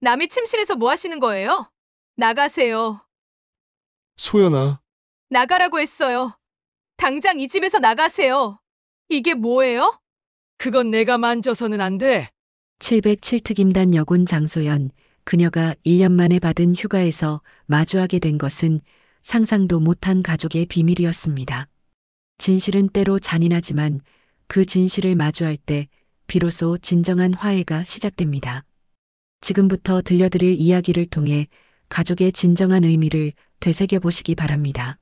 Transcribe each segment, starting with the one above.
남의 침실에서 뭐 하시는 거예요? 나가세요. 소연아, 나가라고 했어요. 당장 이 집에서 나가세요. 이게 뭐예요? 그건 내가 만져서는 안 돼. 707특임단 여군 장소연, 그녀가 1년 만에 받은 휴가에서 마주하게 된 것은 상상도 못한 가족의 비밀이었습니다. 진실은 때로 잔인하지만 그 진실을 마주할 때 비로소 진정한 화해가 시작됩니다. 지금부터 들려드릴 이야기를 통해 가족의 진정한 의미를 되새겨 보시기 바랍니다.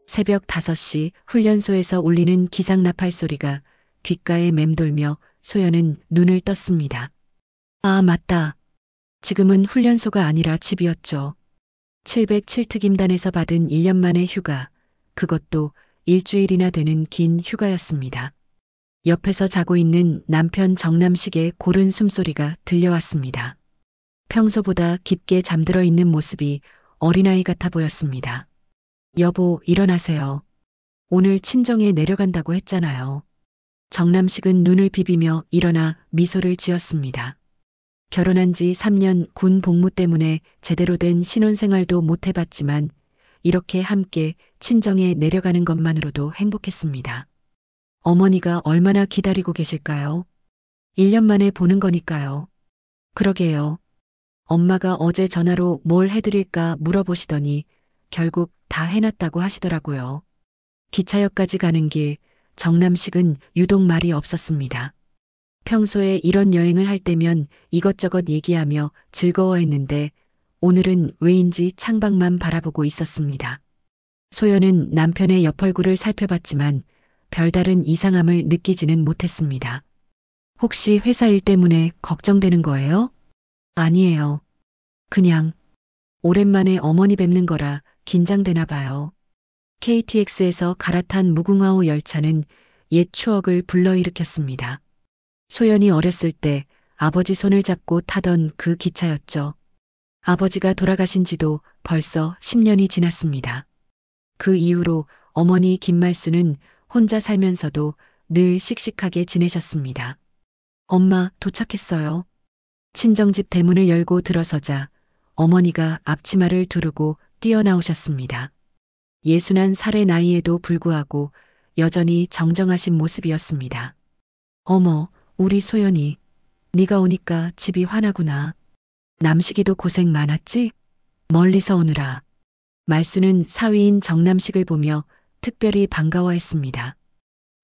새벽 5시 훈련소에서 울리는 기상 나팔 소리가 귓가에 맴돌며 소연은 눈을 떴습니다. 아, 맞다. 지금은 훈련소가 아니라 집이었죠. 707특임단에서 받은 1년 만의 휴가, 그것도 일주일이나 되는 긴 휴가였습니다. 옆에서 자고 있는 남편 정남식의 고른 숨소리가 들려왔습니다. 평소보다 깊게 잠들어 있는 모습이 어린아이 같아 보였습니다. 여보, 일어나세요. 오늘 친정에 내려간다고 했잖아요. 정남식은 눈을 비비며 일어나 미소를 지었습니다. 결혼한 지 3년 군 복무 때문에 제대로 된 신혼생활도 못 해봤지만 이렇게 함께 친정에 내려가는 것만으로도 행복했습니다. 어머니가 얼마나 기다리고 계실까요? 1년 만에 보는 거니까요. 그러게요. 엄마가 어제 전화로 뭘 해드릴까 물어보시더니 결국 다 해놨다고 하시더라고요. 기차역까지 가는 길, 정남식은 유독 말이 없었습니다. 평소에 이런 여행을 할 때면 이것저것 얘기하며 즐거워했는데 오늘은 왜인지 창밖만 바라보고 있었습니다. 소연은 남편의 옆얼굴을 살펴봤지만 별다른 이상함을 느끼지는 못했습니다. 혹시 회사 일 때문에 걱정되는 거예요? 아니에요. 그냥 오랜만에 어머니 뵙는 거라 긴장되나 봐요. KTX에서 갈아탄 무궁화호 열차는 옛 추억을 불러일으켰습니다. 소연이 어렸을 때 아버지 손을 잡고 타던 그 기차였죠. 아버지가 돌아가신 지도 벌써 10년이 지났습니다. 그 이후로 어머니 김말수는 혼자 살면서도 늘 씩씩하게 지내셨습니다. 엄마, 도착했어요. 친정집 대문을 열고 들어서자 어머니가 앞치마를 두르고 뛰어나오셨습니다. 61살의 나이에도 불구하고 여전히 정정하신 모습이었습니다. 어머, 우리 소연이, 네가 오니까 집이 환하구나. 남식이도 고생 많았지? 멀리서 오느라. 말수는 사위인 정남식을 보며 특별히 반가워했습니다.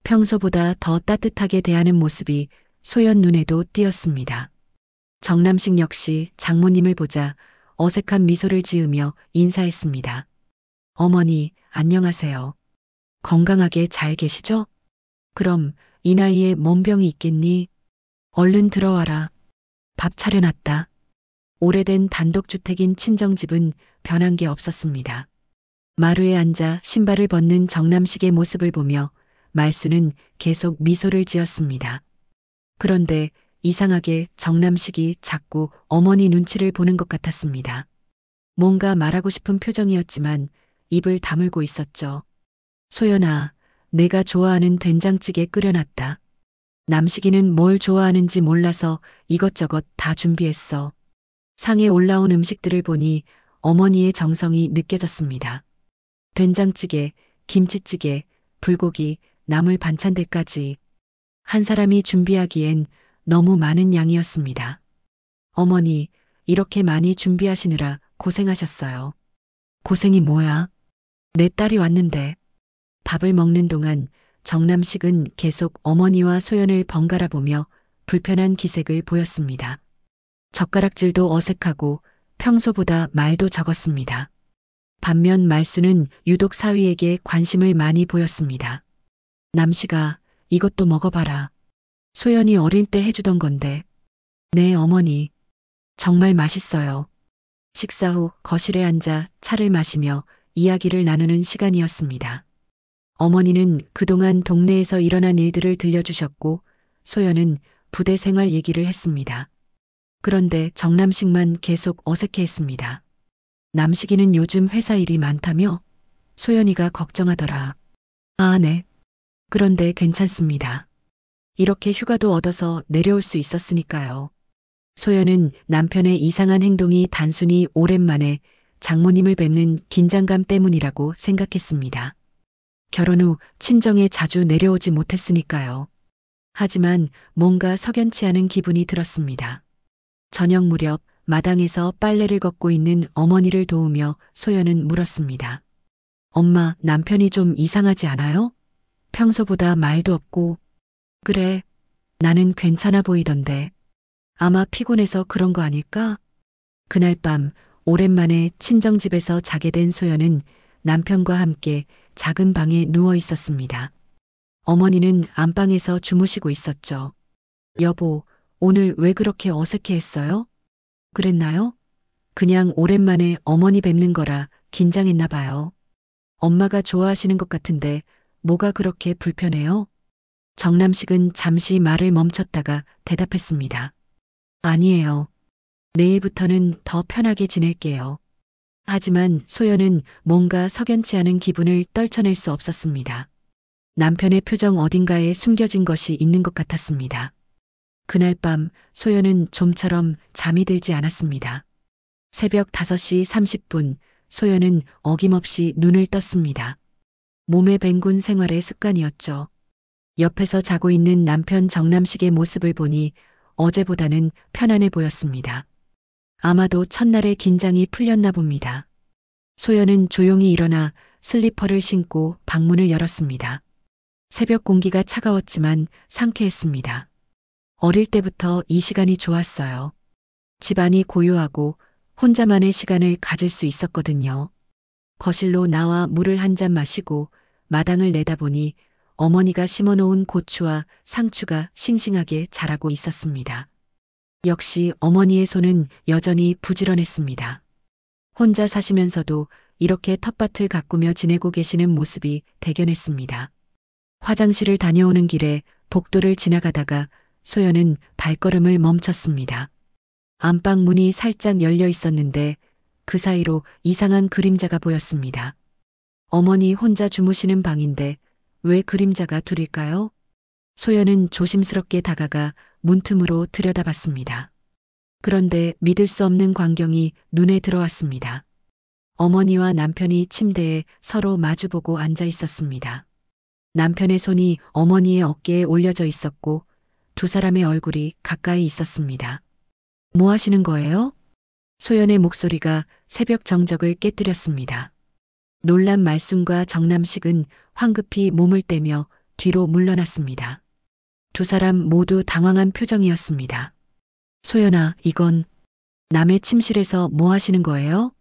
평소보다 더 따뜻하게 대하는 모습이 소연 눈에도 띄었습니다. 정남식 역시 장모님을 보자 어색한 미소를 지으며 인사했습니다. 어머니, 안녕하세요. 건강하게 잘 계시죠? 그럼 이 나이에 뭔 병이 있겠니? 얼른 들어와라. 밥 차려놨다. 오래된 단독주택인 친정집은 변한 게 없었습니다. 마루에 앉아 신발을 벗는 정남식의 모습을 보며 말수는 계속 미소를 지었습니다. 그런데 이상하게 정남식이 자꾸 어머니 눈치를 보는 것 같았습니다. 뭔가 말하고 싶은 표정이었지만 입을 다물고 있었죠. 소연아, 내가 좋아하는 된장찌개 끓여놨다. 남식이는 뭘 좋아하는지 몰라서 이것저것 다 준비했어. 상에 올라온 음식들을 보니 어머니의 정성이 느껴졌습니다. 된장찌개, 김치찌개, 불고기, 나물 반찬들까지 한 사람이 준비하기엔 너무 많은 양이었습니다. 어머니, 이렇게 많이 준비하시느라 고생하셨어요. 고생이 뭐야? 내 딸이 왔는데. 밥을 먹는 동안 정남식은 계속 어머니와 소연을 번갈아 보며 불편한 기색을 보였습니다. 젓가락질도 어색하고 평소보다 말도 적었습니다. 반면 말수는 유독 사위에게 관심을 많이 보였습니다. 남식아, 이것도 먹어봐라. 소연이 어릴 때 해주던 건데. 네, 어머니. 정말 맛있어요. 식사 후 거실에 앉아 차를 마시며 이야기를 나누는 시간이었습니다. 어머니는 그동안 동네에서 일어난 일들을 들려주셨고 소연은 부대 생활 얘기를 했습니다. 그런데 정남식만 계속 어색해했습니다. 남식이는 요즘 회사 일이 많다며? 소연이가 걱정하더라. 아, 네. 그런데 괜찮습니다. 이렇게 휴가도 얻어서 내려올 수 있었으니까요. 소연은 남편의 이상한 행동이 단순히 오랜만에 장모님을 뵙는 긴장감 때문이라고 생각했습니다. 결혼 후 친정에 자주 내려오지 못했으니까요. 하지만 뭔가 석연치 않은 기분이 들었습니다. 저녁 무렵 마당에서 빨래를 걷고 있는 어머니를 도우며 소연은 물었습니다. 엄마, 남편이 좀 이상하지 않아요? 평소보다 말도 없고. 그래, 나는 괜찮아 보이던데. 아마 피곤해서 그런 거 아닐까? 그날 밤 오랜만에 친정집에서 자게 된 소연은 남편과 함께 작은 방에 누워 있었습니다. 어머니는 안방에서 주무시고 있었죠. 여보, 오늘 왜 그렇게 어색해 했어요? 그랬나요? 그냥 오랜만에 어머니 뵙는 거라 긴장했나 봐요. 엄마가 좋아하시는 것 같은데 뭐가 그렇게 불편해요? 정남식은 잠시 말을 멈췄다가 대답했습니다. 아니에요. 내일부터는 더 편하게 지낼게요. 하지만 소연은 뭔가 석연치 않은 기분을 떨쳐낼 수 없었습니다. 남편의 표정 어딘가에 숨겨진 것이 있는 것 같았습니다. 그날 밤 소연은 좀처럼 잠이 들지 않았습니다. 새벽 5시 30분 소연은 어김없이 눈을 떴습니다. 몸에 뱅군 생활의 습관이었죠. 옆에서 자고 있는 남편 정남식의 모습을 보니 어제보다는 편안해 보였습니다. 아마도 첫날의 긴장이 풀렸나 봅니다. 소연은 조용히 일어나 슬리퍼를 신고 방문을 열었습니다. 새벽 공기가 차가웠지만 상쾌했습니다. 어릴 때부터 이 시간이 좋았어요. 집안이 고요하고 혼자만의 시간을 가질 수 있었거든요. 거실로 나와 물을 한 잔 마시고 마당을 내다보니 어머니가 심어놓은 고추와 상추가 싱싱하게 자라고 있었습니다. 역시 어머니의 손은 여전히 부지런했습니다. 혼자 사시면서도 이렇게 텃밭을 가꾸며 지내고 계시는 모습이 대견했습니다. 화장실을 다녀오는 길에 복도를 지나가다가 소연은 발걸음을 멈췄습니다. 안방 문이 살짝 열려 있었는데 그 사이로 이상한 그림자가 보였습니다. 어머니 혼자 주무시는 방인데 왜 그림자가 둘일까요? 소연은 조심스럽게 다가가 문틈으로 들여다봤습니다. 그런데 믿을 수 없는 광경이 눈에 들어왔습니다. 어머니와 남편이 침대에 서로 마주보고 앉아 있었습니다. 남편의 손이 어머니의 어깨에 올려져 있었고 두 사람의 얼굴이 가까이 있었습니다. 뭐 하시는 거예요? 소연의 목소리가 새벽 정적을 깨뜨렸습니다. 놀란 말순과 정남식은 황급히 몸을 떼며 뒤로 물러났습니다. 두 사람 모두 당황한 표정이었습니다. 소연아, 이건 남의 침실에서 뭐 하시는 거예요?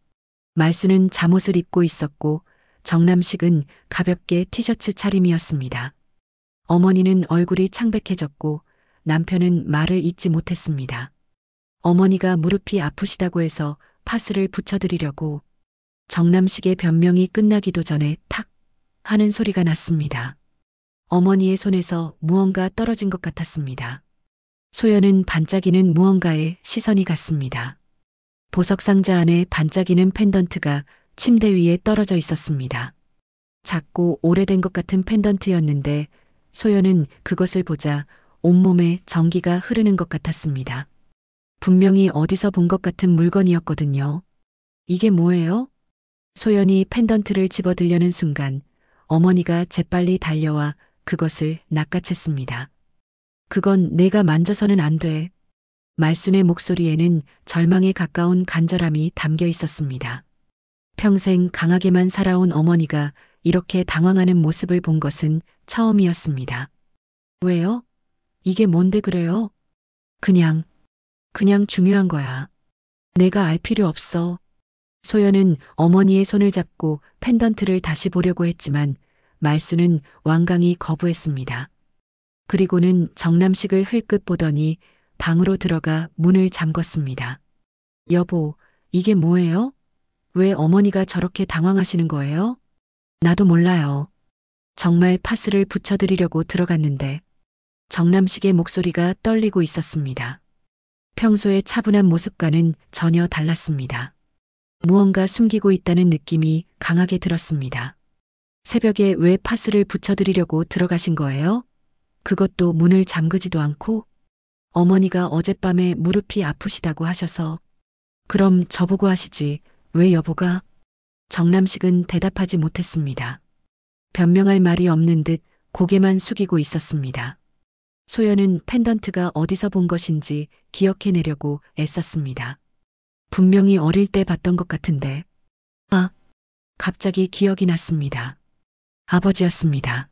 말순은 잠옷을 입고 있었고 정남식은 가볍게 티셔츠 차림이었습니다. 어머니는 얼굴이 창백해졌고 남편은 말을 잇지 못했습니다. 어머니가 무릎이 아프시다고 해서 파스를 붙여드리려고. 정남식의 변명이 끝나기도 전에 탁 하는 소리가 났습니다. 어머니의 손에서 무언가 떨어진 것 같았습니다. 소연은 반짝이는 무언가에 시선이 갔습니다. 보석 상자 안에 반짝이는 펜던트가 침대 위에 떨어져 있었습니다. 작고 오래된 것 같은 펜던트였는데 소연은 그것을 보자 온몸에 전기가 흐르는 것 같았습니다. 분명히 어디서 본 것 같은 물건이었거든요. 이게 뭐예요? 소연이 펜던트를 집어들려는 순간 어머니가 재빨리 달려와 그것을 낚아챘습니다. 그건 내가 만져서는 안 돼. 말순의 목소리에는 절망에 가까운 간절함이 담겨 있었습니다. 평생 강하게만 살아온 어머니가 이렇게 당황하는 모습을 본 것은 처음이었습니다. 왜요? 이게 뭔데 그래요? 그냥 중요한 거야. 내가 알 필요 없어. 소연은 어머니의 손을 잡고 펜던트를 다시 보려고 했지만 말순은 완강히 거부했습니다. 그리고는 정남식을 흘끗 보더니 방으로 들어가 문을 잠궜습니다. 여보, 이게 뭐예요? 왜 어머니가 저렇게 당황하시는 거예요? 나도 몰라요. 정말 파스를 붙여드리려고 들어갔는데 정남식의 목소리가 떨리고 있었습니다. 평소의 차분한 모습과는 전혀 달랐습니다. 무언가 숨기고 있다는 느낌이 강하게 들었습니다. 새벽에 왜 파스를 붙여드리려고 들어가신 거예요? 그것도 문을 잠그지도 않고 어머니가 어젯밤에 무릎이 아프시다고 하셔서 그럼 저보고 하시지 왜 여보가? 정남식은 대답하지 못했습니다. 변명할 말이 없는 듯 고개만 숙이고 있었습니다. 소연은 펜던트가 어디서 본 것인지 기억해내려고 애썼습니다. 분명히 어릴 때 봤던 것 같은데. 아, 갑자기 기억이 났습니다. 아버지였습니다.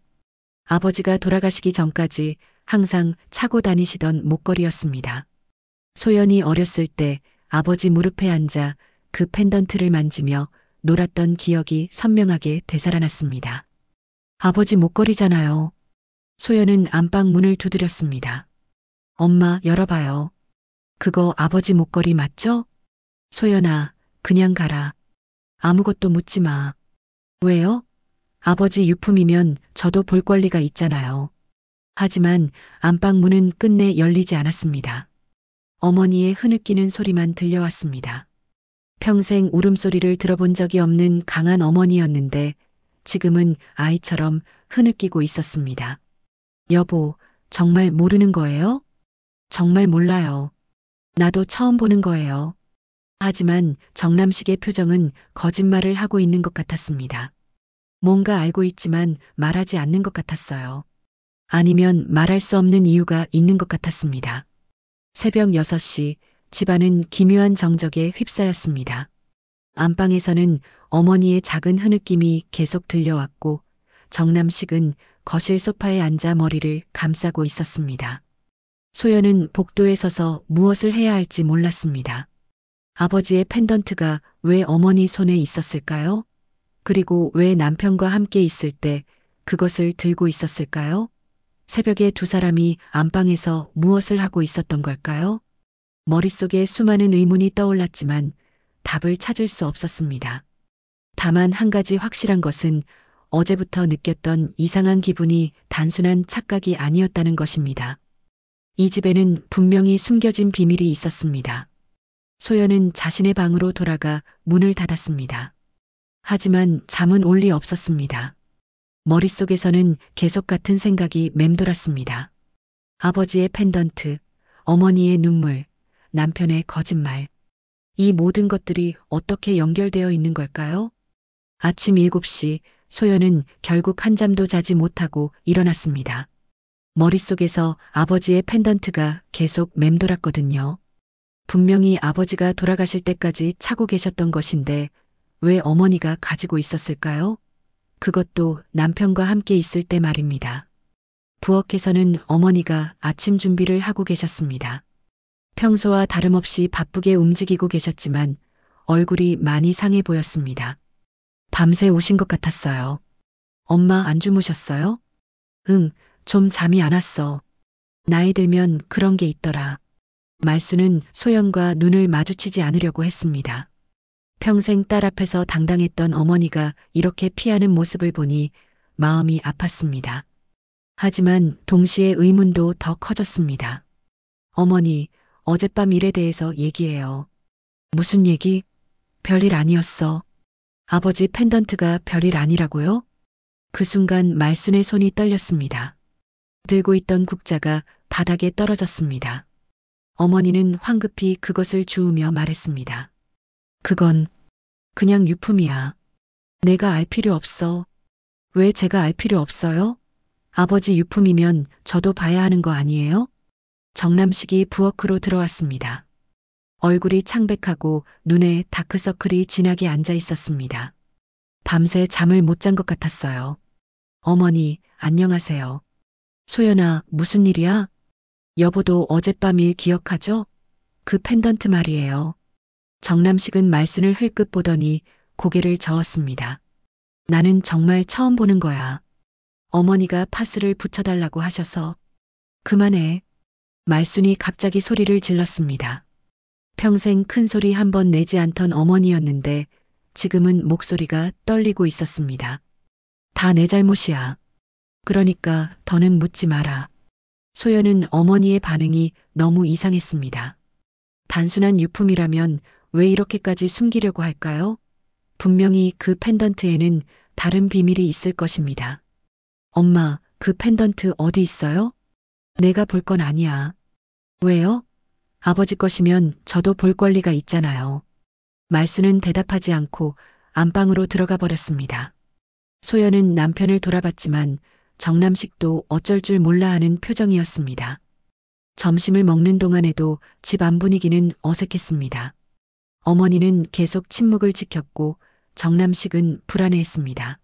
아버지가 돌아가시기 전까지 항상 차고 다니시던 목걸이였습니다. 소연이 어렸을 때 아버지 무릎에 앉아 그 펜던트를 만지며 놀았던 기억이 선명하게 되살아났습니다. 아버지 목걸이잖아요. 소연은 안방 문을 두드렸습니다. 엄마, 열어봐요. 그거 아버지 목걸이 맞죠? 소연아, 그냥 가라. 아무것도 묻지 마. 왜요? 아버지 유품이면 저도 볼 권리가 있잖아요. 하지만 안방 문은 끝내 열리지 않았습니다. 어머니의 흐느끼는 소리만 들려왔습니다. 평생 울음소리를 들어본 적이 없는 강한 어머니였는데 지금은 아이처럼 흐느끼고 있었습니다. 여보, 정말 모르는 거예요? 정말 몰라요. 나도 처음 보는 거예요. 하지만 정남식의 표정은 거짓말을 하고 있는 것 같았습니다. 뭔가 알고 있지만 말하지 않는 것 같았어요. 아니면 말할 수 없는 이유가 있는 것 같았습니다. 새벽 6시 집안은 기묘한 정적에 휩싸였습니다. 안방에서는 어머니의 작은 흐느낌이 계속 들려왔고 정남식은 거실 소파에 앉아 머리를 감싸고 있었습니다. 소연은 복도에 서서 무엇을 해야 할지 몰랐습니다. 아버지의 펜던트가 왜 어머니 손에 있었을까요? 그리고 왜 남편과 함께 있을 때 그것을 들고 있었을까요? 새벽에 두 사람이 안방에서 무엇을 하고 있었던 걸까요? 머릿속에 수많은 의문이 떠올랐지만 답을 찾을 수 없었습니다. 다만 한 가지 확실한 것은 어제부터 느꼈던 이상한 기분이 단순한 착각이 아니었다는 것입니다. 이 집에는 분명히 숨겨진 비밀이 있었습니다. 소연은 자신의 방으로 돌아가 문을 닫았습니다. 하지만 잠은 올 리 없었습니다. 머릿속에서는 계속 같은 생각이 맴돌았습니다. 아버지의 펜던트, 어머니의 눈물, 남편의 거짓말. 이 모든 것들이 어떻게 연결되어 있는 걸까요? 아침 7시 소연은 결국 한잠도 자지 못하고 일어났습니다. 머릿속에서 아버지의 펜던트가 계속 맴돌았거든요. 분명히 아버지가 돌아가실 때까지 차고 계셨던 것인데 왜 어머니가 가지고 있었을까요? 그것도 남편과 함께 있을 때 말입니다. 부엌에서는 어머니가 아침 준비를 하고 계셨습니다. 평소와 다름없이 바쁘게 움직이고 계셨지만 얼굴이 많이 상해 보였습니다. 밤새 오신 것 같았어요. 엄마 안 주무셨어요? 응, 좀 잠이 안 왔어. 나이 들면 그런 게 있더라. 말수는 소연과 눈을 마주치지 않으려고 했습니다. 평생 딸 앞에서 당당했던 어머니가 이렇게 피하는 모습을 보니 마음이 아팠습니다. 하지만 동시에 의문도 더 커졌습니다. 어머니, 어젯밤 일에 대해서 얘기해요. 무슨 얘기? 별일 아니었어. 아버지 펜던트가 별일 아니라고요? 그 순간 말순의 손이 떨렸습니다. 들고 있던 국자가 바닥에 떨어졌습니다. 어머니는 황급히 그것을 주우며 말했습니다. 그건 그냥 유품이야. 내가 알 필요 없어. 왜 제가 알 필요 없어요? 아버지 유품이면 저도 봐야 하는 거 아니에요? 정남식이 부엌으로 들어왔습니다. 얼굴이 창백하고 눈에 다크서클이 진하게 앉아 있었습니다. 밤새 잠을 못 잔 것 같았어요. 어머니, 안녕하세요. 소연아, 무슨 일이야? 여보도 어젯밤 일 기억하죠? 그 펜던트 말이에요. 정남식은 말순을 흘끗 보더니 고개를 저었습니다. 나는 정말 처음 보는 거야. 어머니가 파스를 붙여달라고 하셔서. 그만해. 말순이 갑자기 소리를 질렀습니다. 평생 큰 소리 한 번 내지 않던 어머니였는데 지금은 목소리가 떨리고 있었습니다. 다 내 잘못이야. 그러니까 더는 묻지 마라. 소연은 어머니의 반응이 너무 이상했습니다. 단순한 유품이라면 왜 이렇게까지 숨기려고 할까요? 분명히 그 펜던트에는 다른 비밀이 있을 것입니다. 엄마, 그 펜던트 어디 있어요? 내가 볼 건 아니야. 왜요? 아버지 것이면 저도 볼 권리가 있잖아요. 말수는 대답하지 않고 안방으로 들어가 버렸습니다. 소연은 남편을 돌아봤지만 정남식도 어쩔 줄 몰라 하는 표정이었습니다. 점심을 먹는 동안에도 집안 분위기는 어색했습니다. 어머니는 계속 침묵을 지켰고 정남식은 불안해했습니다.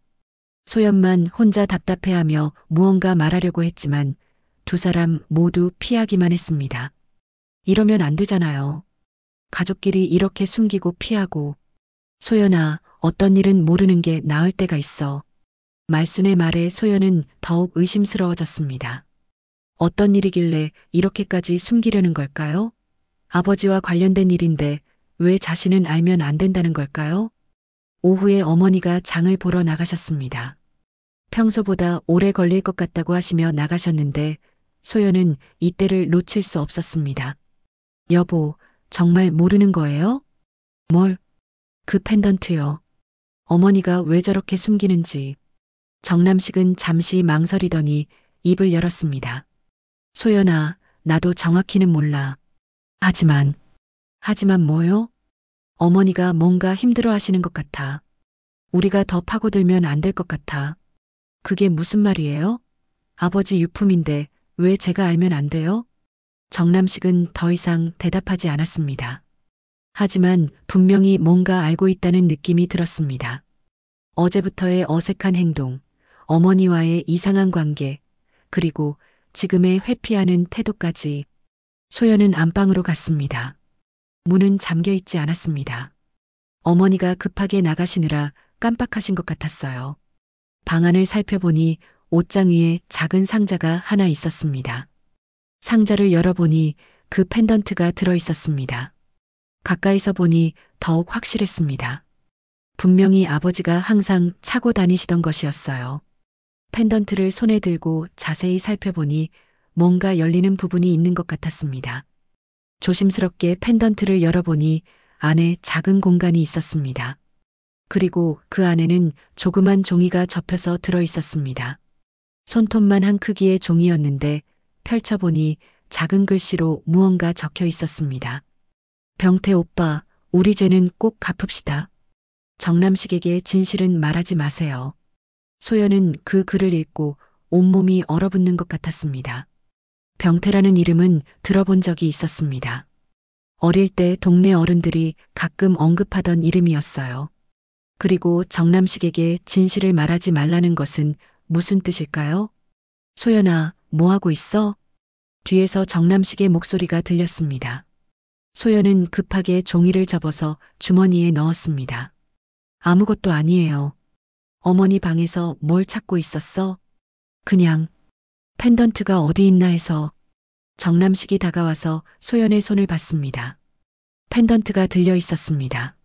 소연만 혼자 답답해하며 무언가 말하려고 했지만 두 사람 모두 피하기만 했습니다. 이러면 안 되잖아요. 가족끼리 이렇게 숨기고 피하고. 소연아, 어떤 일은 모르는 게 나을 때가 있어. 말순의 말에 소연은 더욱 의심스러워졌습니다. 어떤 일이길래 이렇게까지 숨기려는 걸까요? 아버지와 관련된 일인데 왜 자신은 알면 안 된다는 걸까요? 오후에 어머니가 장을 보러 나가셨습니다. 평소보다 오래 걸릴 것 같다고 하시며 나가셨는데 소연은 이때를 놓칠 수 없었습니다. 여보, 정말 모르는 거예요? 뭘? 그 펜던트요. 어머니가 왜 저렇게 숨기는지. 정남식은 잠시 망설이더니 입을 열었습니다. 소연아, 나도 정확히는 몰라. 하지만 뭐요? 어머니가 뭔가 힘들어 하시는 것 같아. 우리가 더 파고들면 안 될 것 같아. 그게 무슨 말이에요? 아버지 유품인데 왜 제가 알면 안 돼요? 정남식은 더 이상 대답하지 않았습니다. 하지만 분명히 뭔가 알고 있다는 느낌이 들었습니다. 어제부터의 어색한 행동, 어머니와의 이상한 관계, 그리고 지금의 회피하는 태도까지. 소연은 안방으로 갔습니다. 문은 잠겨 있지 않았습니다. 어머니가 급하게 나가시느라 깜빡하신 것 같았어요. 방 안을 살펴보니 옷장 위에 작은 상자가 하나 있었습니다. 상자를 열어보니 그 펜던트가 들어 있었습니다. 가까이서 보니 더욱 확실했습니다. 분명히 아버지가 항상 차고 다니시던 것이었어요. 펜던트를 손에 들고 자세히 살펴보니 뭔가 열리는 부분이 있는 것 같았습니다. 조심스럽게 펜던트를 열어보니 안에 작은 공간이 있었습니다. 그리고 그 안에는 조그만 종이가 접혀서 들어 있었습니다. 손톱만 한 크기의 종이였는데 펼쳐보니 작은 글씨로 무언가 적혀 있었습니다. 병태 오빠, 우리 죄는 꼭 갚읍시다. 정남식에게 진실은 말하지 마세요. 소연은 그 글을 읽고 온몸이 얼어붙는 것 같았습니다. 병태라는 이름은 들어본 적이 있었습니다. 어릴 때 동네 어른들이 가끔 언급하던 이름이었어요. 그리고 정남식에게 진실을 말하지 말라는 것은 무슨 뜻일까요? 소연아, 뭐 하고 있어? 뒤에서 정남식의 목소리가 들렸습니다. 소연은 급하게 종이를 접어서 주머니에 넣었습니다. 아무것도 아니에요. 어머니 방에서 뭘 찾고 있었어? 그냥 펜던트가 어디 있나 해서. 정남식이 다가와서 소연의 손을 봤습니다. 펜던트가 들려 있었습니다.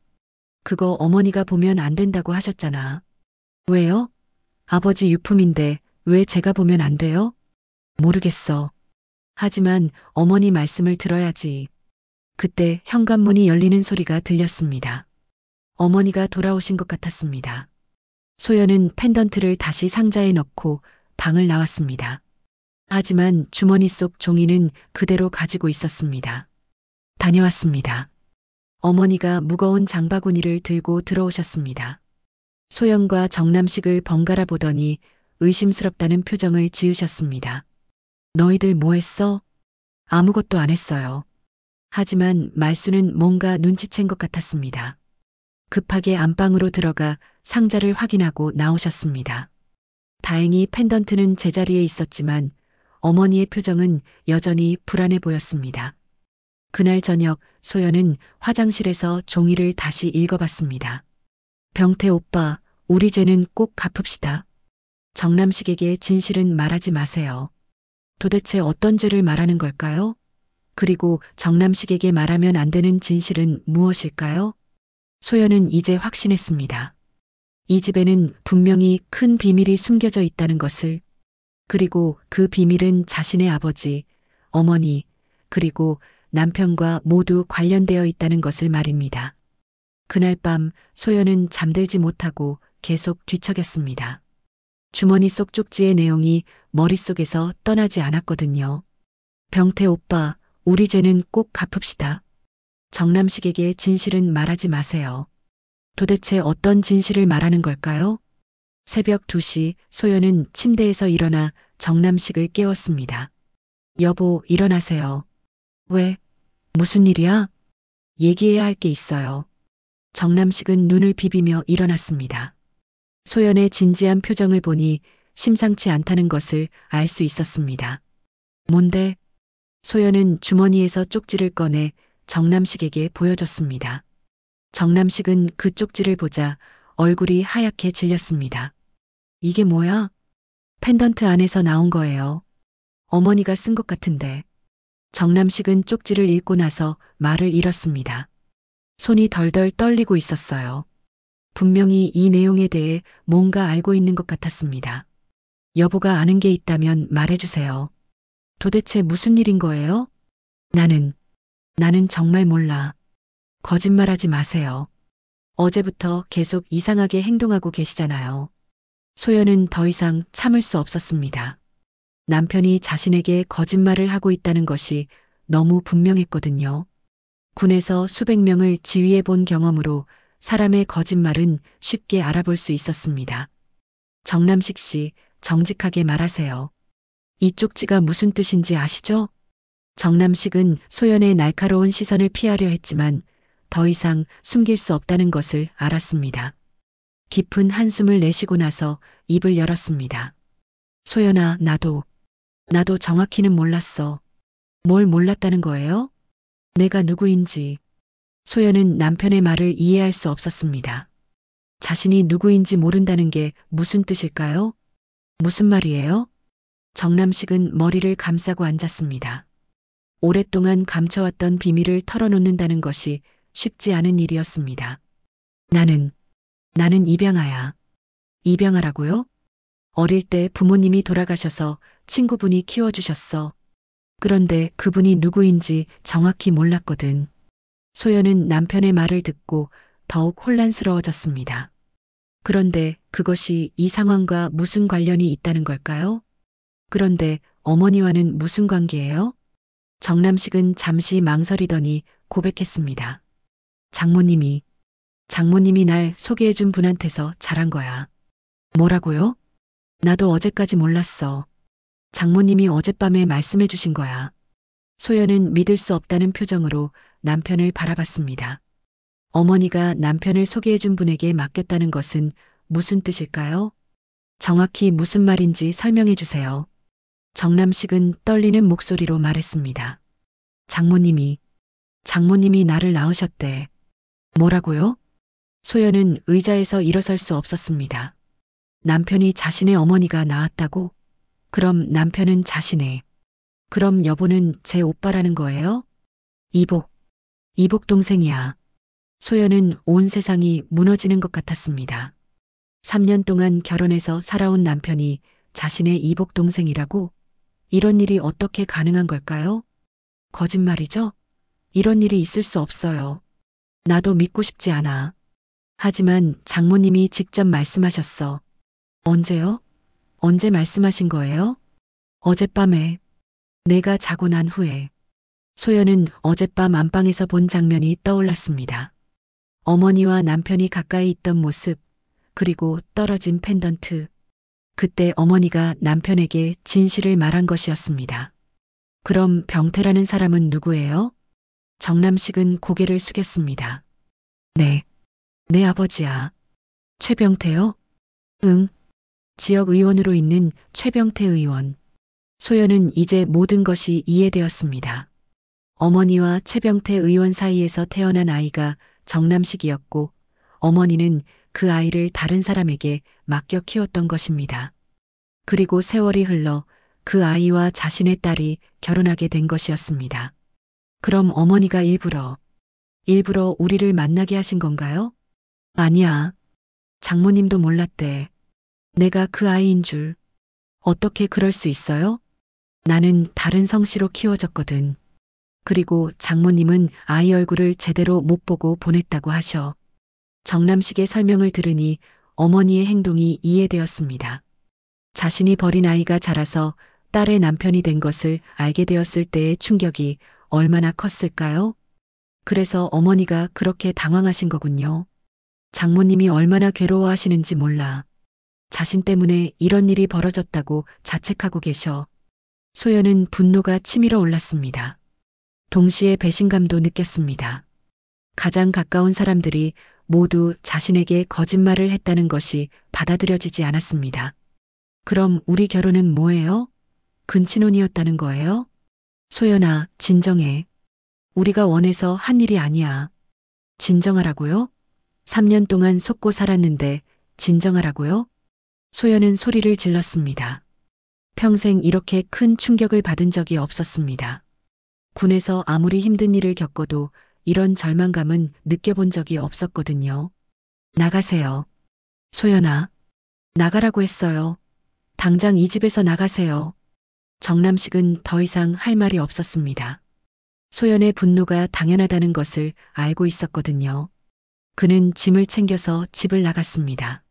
그거 어머니가 보면 안 된다고 하셨잖아. 왜요? 아버지 유품인데 왜 제가 보면 안 돼요? 모르겠어. 하지만 어머니 말씀을 들어야지. 그때 현관문이 열리는 소리가 들렸습니다. 어머니가 돌아오신 것 같았습니다. 소연은 펜던트를 다시 상자에 넣고 방을 나왔습니다. 하지만 주머니 속 종이는 그대로 가지고 있었습니다. 다녀왔습니다. 어머니가 무거운 장바구니를 들고 들어오셨습니다. 소연과 정남식을 번갈아 보더니 의심스럽다는 표정을 지으셨습니다. 너희들 뭐 했어? 아무것도 안 했어요. 하지만 말수는 뭔가 눈치챈 것 같았습니다. 급하게 안방으로 들어가 상자를 확인하고 나오셨습니다. 다행히 펜던트는 제자리에 있었지만 어머니의 표정은 여전히 불안해 보였습니다. 그날 저녁 소연은 화장실에서 종이를 다시 읽어봤습니다. 병태 오빠, 우리 죄는 꼭 갚읍시다. 정남식에게 진실은 말하지 마세요. 도대체 어떤 죄를 말하는 걸까요? 그리고 정남식에게 말하면 안 되는 진실은 무엇일까요? 소연은 이제 확신했습니다. 이 집에는 분명히 큰 비밀이 숨겨져 있다는 것을. 그리고 그 비밀은 자신의 아버지, 어머니, 그리고 남편과 모두 관련되어 있다는 것을 말입니다. 그날 밤 소연은 잠들지 못하고 계속 뒤척였습니다. 주머니 속 쪽지의 내용이 머릿속에서 떠나지 않았거든요. 병태 오빠, 우리 죄는 꼭 갚읍시다. 정남식에게 진실은 말하지 마세요. 도대체 어떤 진실을 말하는 걸까요? 새벽 2시 소연은 침대에서 일어나 정남식을 깨웠습니다. 여보, 일어나세요. 왜? 무슨 일이야? 얘기해야 할 게 있어요. 정남식은 눈을 비비며 일어났습니다. 소연의 진지한 표정을 보니 심상치 않다는 것을 알 수 있었습니다. 뭔데? 소연은 주머니에서 쪽지를 꺼내 정남식에게 보여줬습니다. 정남식은 그 쪽지를 보자 얼굴이 하얗게 질렸습니다. 이게 뭐야? 펜던트 안에서 나온 거예요. 어머니가 쓴 것 같은데. 정남식은 쪽지를 읽고 나서 말을 잃었습니다. 손이 덜덜 떨리고 있었어요. 분명히 이 내용에 대해 뭔가 알고 있는 것 같았습니다. 여보가 아는 게 있다면 말해주세요. 도대체 무슨 일인 거예요? 나는 정말 몰라. 거짓말하지 마세요. 어제부터 계속 이상하게 행동하고 계시잖아요. 소연은 더 이상 참을 수 없었습니다. 남편이 자신에게 거짓말을 하고 있다는 것이 너무 분명했거든요. 군에서 수백 명을 지휘해 본 경험으로 사람의 거짓말은 쉽게 알아볼 수 있었습니다. 정남식 씨, 정직하게 말하세요. 이 쪽지가 무슨 뜻인지 아시죠? 정남식은 소연의 날카로운 시선을 피하려 했지만 더 이상 숨길 수 없다는 것을 알았습니다. 깊은 한숨을 내쉬고 나서 입을 열었습니다. 소연아, 나도 정확히는 몰랐어. 뭘 몰랐다는 거예요? 내가 누구인지. 소연은 남편의 말을 이해할 수 없었습니다. 자신이 누구인지 모른다는 게 무슨 뜻일까요? 무슨 말이에요? 정남식은 머리를 감싸고 앉았습니다. 오랫동안 감춰왔던 비밀을 털어놓는다는 것이 쉽지 않은 일이었습니다. 나는 입양아야. 입양아라고요? 어릴 때 부모님이 돌아가셔서 친구분이 키워주셨어. 그런데 그분이 누구인지 정확히 몰랐거든. 소연은 남편의 말을 듣고 더욱 혼란스러워졌습니다. 그런데 그것이 이 상황과 무슨 관련이 있다는 걸까요? 그런데 어머니와는 무슨 관계예요? 정남식은 잠시 망설이더니 고백했습니다. 장모님이 날 소개해준 분한테서 자란 거야. 뭐라고요? 나도 어제까지 몰랐어. 장모님이 어젯밤에 말씀해 주신 거야. 소연은 믿을 수 없다는 표정으로 남편을 바라봤습니다. 어머니가 남편을 소개해준 분에게 맡겼다는 것은 무슨 뜻일까요? 정확히 무슨 말인지 설명해 주세요. 정남식은 떨리는 목소리로 말했습니다. 장모님이 나를 낳으셨대. 뭐라고요? 소연은 의자에서 일어설 수 없었습니다. 남편이 자신의 어머니가 낳았다고? 그럼 남편은 그럼 여보는 제 오빠라는 거예요? 이복 동생이야. 소연은 온 세상이 무너지는 것 같았습니다. 3년 동안 결혼해서 살아온 남편이 자신의 이복 동생이라고? 이런 일이 어떻게 가능한 걸까요? 거짓말이죠? 이런 일이 있을 수 없어요. 나도 믿고 싶지 않아. 하지만 장모님이 직접 말씀하셨어. 언제요? 언제 말씀하신 거예요? 어젯밤에. 내가 자고 난 후에. 소연은 어젯밤 안방에서 본 장면이 떠올랐습니다. 어머니와 남편이 가까이 있던 모습, 그리고 떨어진 펜던트. 그때 어머니가 남편에게 진실을 말한 것이었습니다. 그럼 병태라는 사람은 누구예요? 정남식은 고개를 숙였습니다. 내 아버지야. 최병태요? 응. 지역 의원으로 있는 최병태 의원. 소연은 이제 모든 것이 이해되었습니다. 어머니와 최병태 의원 사이에서 태어난 아이가 정남식이었고 어머니는 그 아이를 다른 사람에게 맡겨 키웠던 것입니다. 그리고 세월이 흘러 그 아이와 자신의 딸이 결혼하게 된 것이었습니다. 그럼 어머니가 일부러 우리를 만나게 하신 건가요? 아니야. 장모님도 몰랐대. 내가 그 아이인 줄. 어떻게 그럴 수 있어요? 나는 다른 성씨로 키워졌거든. 그리고 장모님은 아이 얼굴을 제대로 못 보고 보냈다고 하셔. 정남식의 설명을 들으니 어머니의 행동이 이해되었습니다. 자신이 버린 아이가 자라서 딸의 남편이 된 것을 알게 되었을 때의 충격이 얼마나 컸을까요? 그래서 어머니가 그렇게 당황하신 거군요. 장모님이 얼마나 괴로워하시는지 몰라. 자신 때문에 이런 일이 벌어졌다고 자책하고 계셔. 소연은 분노가 치밀어 올랐습니다. 동시에 배신감도 느꼈습니다. 가장 가까운 사람들이 모두 자신에게 거짓말을 했다는 것이 받아들여지지 않았습니다. 그럼 우리 결혼은 뭐예요? 근친혼이었다는 거예요? 소연아, 진정해. 우리가 원해서 한 일이 아니야. 진정하라고요? 3년 동안 속고 살았는데 진정하라고요? 소연은 소리를 질렀습니다. 평생 이렇게 큰 충격을 받은 적이 없었습니다. 군에서 아무리 힘든 일을 겪어도 이런 절망감은 느껴본 적이 없었거든요. 나가세요. 소연아, 나가라고 했어요. 당장 이 집에서 나가세요. 정남식은 더 이상 할 말이 없었습니다. 소연의 분노가 당연하다는 것을 알고 있었거든요. 그는 짐을 챙겨서 집을 나갔습니다.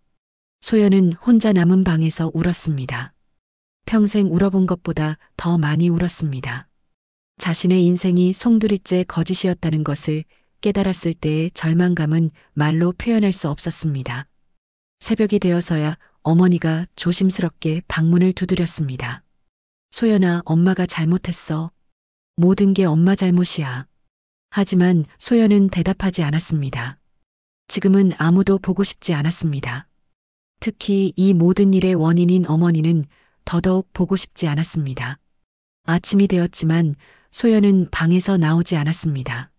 소연은 혼자 남은 방에서 울었습니다. 평생 울어본 것보다 더 많이 울었습니다. 자신의 인생이 송두리째 거짓이었다는 것을 깨달았을 때의 절망감은 말로 표현할 수 없었습니다. 새벽이 되어서야 어머니가 조심스럽게 방문을 두드렸습니다. 소연아, 엄마가 잘못했어. 모든 게 엄마 잘못이야. 하지만 소연은 대답하지 않았습니다. 지금은 아무도 보고 싶지 않았습니다. 특히 이 모든 일의 원인인 어머니는 더더욱 보고 싶지 않았습니다. 아침이 되었지만 소연은 방에서 나오지 않았습니다.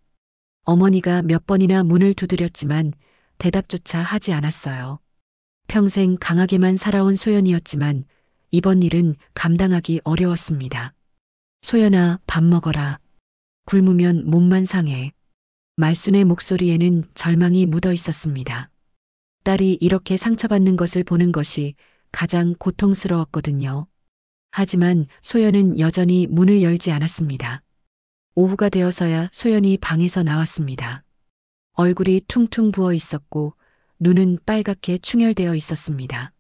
어머니가 몇 번이나 문을 두드렸지만 대답조차 하지 않았어요. 평생 강하게만 살아온 소연이었지만 이번 일은 감당하기 어려웠습니다. 소연아, 밥 먹어라. 굶으면 몸만 상해. 말순의 목소리에는 절망이 묻어 있었습니다. 딸이 이렇게 상처받는 것을 보는 것이 가장 고통스러웠거든요. 하지만 소연은 여전히 문을 열지 않았습니다. 오후가 되어서야 소연이 방에서 나왔습니다. 얼굴이 퉁퉁 부어 있었고 눈은 빨갛게 충혈되어 있었습니다.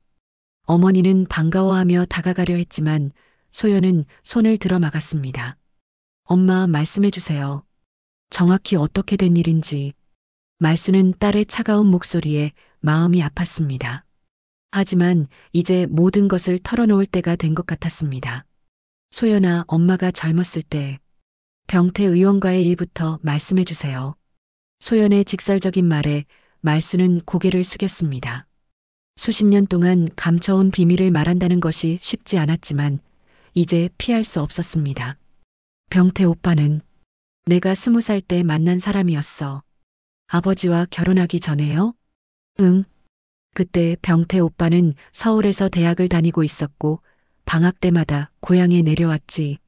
어머니는 반가워하며 다가가려 했지만 소연은 손을 들어 막았습니다. 엄마, 말씀해 주세요. 정확히 어떻게 된 일인지. 말수는 딸의 차가운 목소리에 마음이 아팠습니다. 하지만 이제 모든 것을 털어놓을 때가 된 것 같았습니다. 소연아, 엄마가 젊었을 때 병태 의원과의 일부터 말씀해 주세요. 소연의 직설적인 말에 말수는 고개를 숙였습니다. 수십 년 동안 감춰온 비밀을 말한다는 것이 쉽지 않았지만 이제 피할 수 없었습니다. 병태 오빠는 내가 20살 때 만난 사람이었어. 아버지와 결혼하기 전에요? 응. 그때 병태 오빠는 서울에서 대학을 다니고 있었고 방학 때마다 고향에 내려왔지.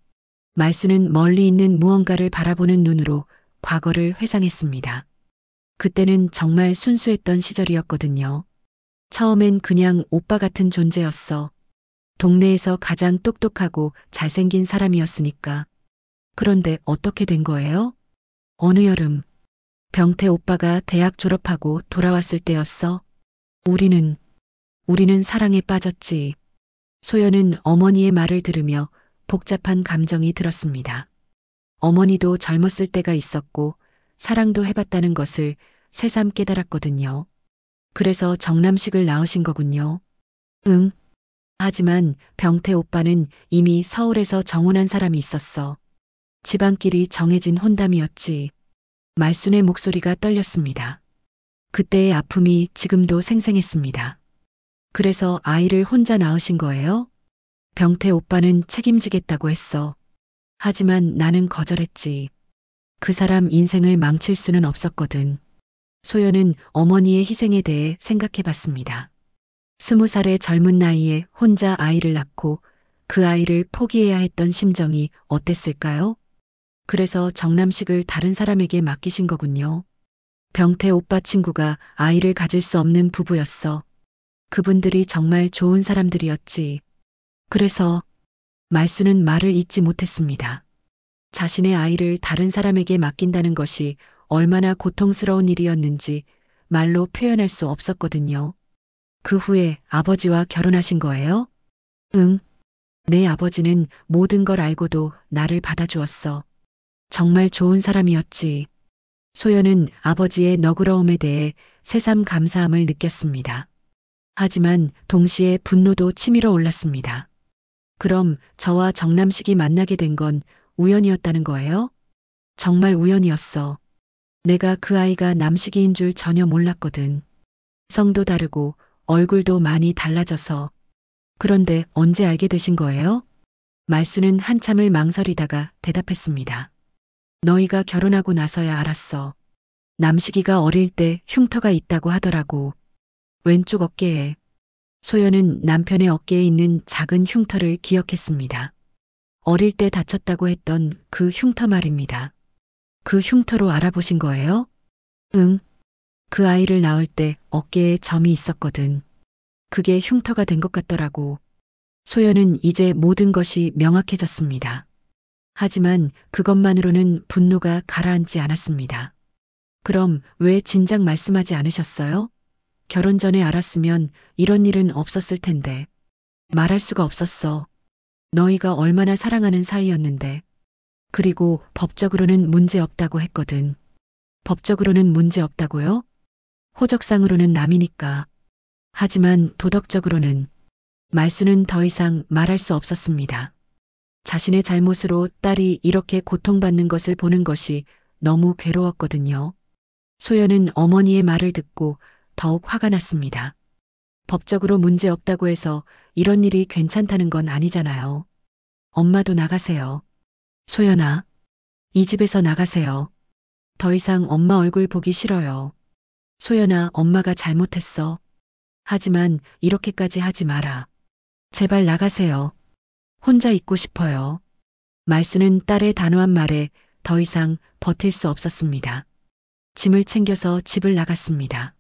말수는 멀리 있는 무언가를 바라보는 눈으로 과거를 회상했습니다. 그때는 정말 순수했던 시절이었거든요. 처음엔 그냥 오빠 같은 존재였어. 동네에서 가장 똑똑하고 잘생긴 사람이었으니까. 그런데 어떻게 된 거예요? 어느 여름, 병태 오빠가 대학 졸업하고 돌아왔을 때였어. 우리는 사랑에 빠졌지. 소연은 어머니의 말을 들으며 복잡한 감정이 들었습니다. 어머니도 젊었을 때가 있었고 사랑도 해봤다는 것을 새삼 깨달았거든요. 그래서 정남식을 낳으신 거군요. 응. 하지만 병태 오빠는 이미 서울에서 정혼한 사람이 있었어. 집안끼리 정해진 혼담이었지. 말순의 목소리가 떨렸습니다. 그때의 아픔이 지금도 생생했습니다. 그래서 아이를 혼자 낳으신 거예요? 병태 오빠는 책임지겠다고 했어. 하지만 나는 거절했지. 그 사람 인생을 망칠 수는 없었거든. 소연은 어머니의 희생에 대해 생각해 봤습니다. 20살의 젊은 나이에 혼자 아이를 낳고 그 아이를 포기해야 했던 심정이 어땠을까요? 그래서 정남식을 다른 사람에게 맡기신 거군요. 병태 오빠 친구가 아이를 가질 수 없는 부부였어. 그분들이 정말 좋은 사람들이었지. 그래서 말수는 말을 잇지 못했습니다. 자신의 아이를 다른 사람에게 맡긴다는 것이 얼마나 고통스러운 일이었는지 말로 표현할 수 없었거든요. 그 후에 아버지와 결혼하신 거예요? 응. 내 아버지는 모든 걸 알고도 나를 받아주었어. 정말 좋은 사람이었지. 소연은 아버지의 너그러움에 대해 새삼 감사함을 느꼈습니다. 하지만 동시에 분노도 치밀어 올랐습니다. 그럼 저와 정남식이 만나게 된 건 우연이었다는 거예요? 정말 우연이었어. 내가 그 아이가 남식이인 줄 전혀 몰랐거든. 성도 다르고 얼굴도 많이 달라져서. 그런데 언제 알게 되신 거예요? 말수는 한참을 망설이다가 대답했습니다. 너희가 결혼하고 나서야 알았어. 남식이가 어릴 때 흉터가 있다고 하더라고. 왼쪽 어깨에. 소연은 남편의 어깨에 있는 작은 흉터를 기억했습니다. 어릴 때 다쳤다고 했던 그 흉터 말입니다. 그 흉터로 알아보신 거예요? 응. 그 아이를 낳을 때 어깨에 점이 있었거든. 그게 흉터가 된 것 같더라고. 소연은 이제 모든 것이 명확해졌습니다. 하지만 그것만으로는 분노가 가라앉지 않았습니다. 그럼 왜 진작 말씀하지 않으셨어요? 결혼 전에 알았으면 이런 일은 없었을 텐데. 말할 수가 없었어. 너희가 얼마나 사랑하는 사이였는데. 그리고 법적으로는 문제 없다고 했거든. 법적으로는 문제 없다고요? 호적상으로는 남이니까. 하지만 도덕적으로는. 말수는 더 이상 말할 수 없었습니다. 자신의 잘못으로 딸이 이렇게 고통받는 것을 보는 것이 너무 괴로웠거든요. 소연은 어머니의 말을 듣고 더욱 화가 났습니다. 법적으로 문제 없다고 해서 이런 일이 괜찮다는 건 아니잖아요. 엄마도 나가세요. 소연아, 이 집에서 나가세요. 더 이상 엄마 얼굴 보기 싫어요. 소연아, 엄마가 잘못했어. 하지만 이렇게까지 하지 마라. 제발 나가세요. 혼자 있고 싶어요. 말수는 딸의 단호한 말에 더 이상 버틸 수 없었습니다. 짐을 챙겨서 집을 나갔습니다.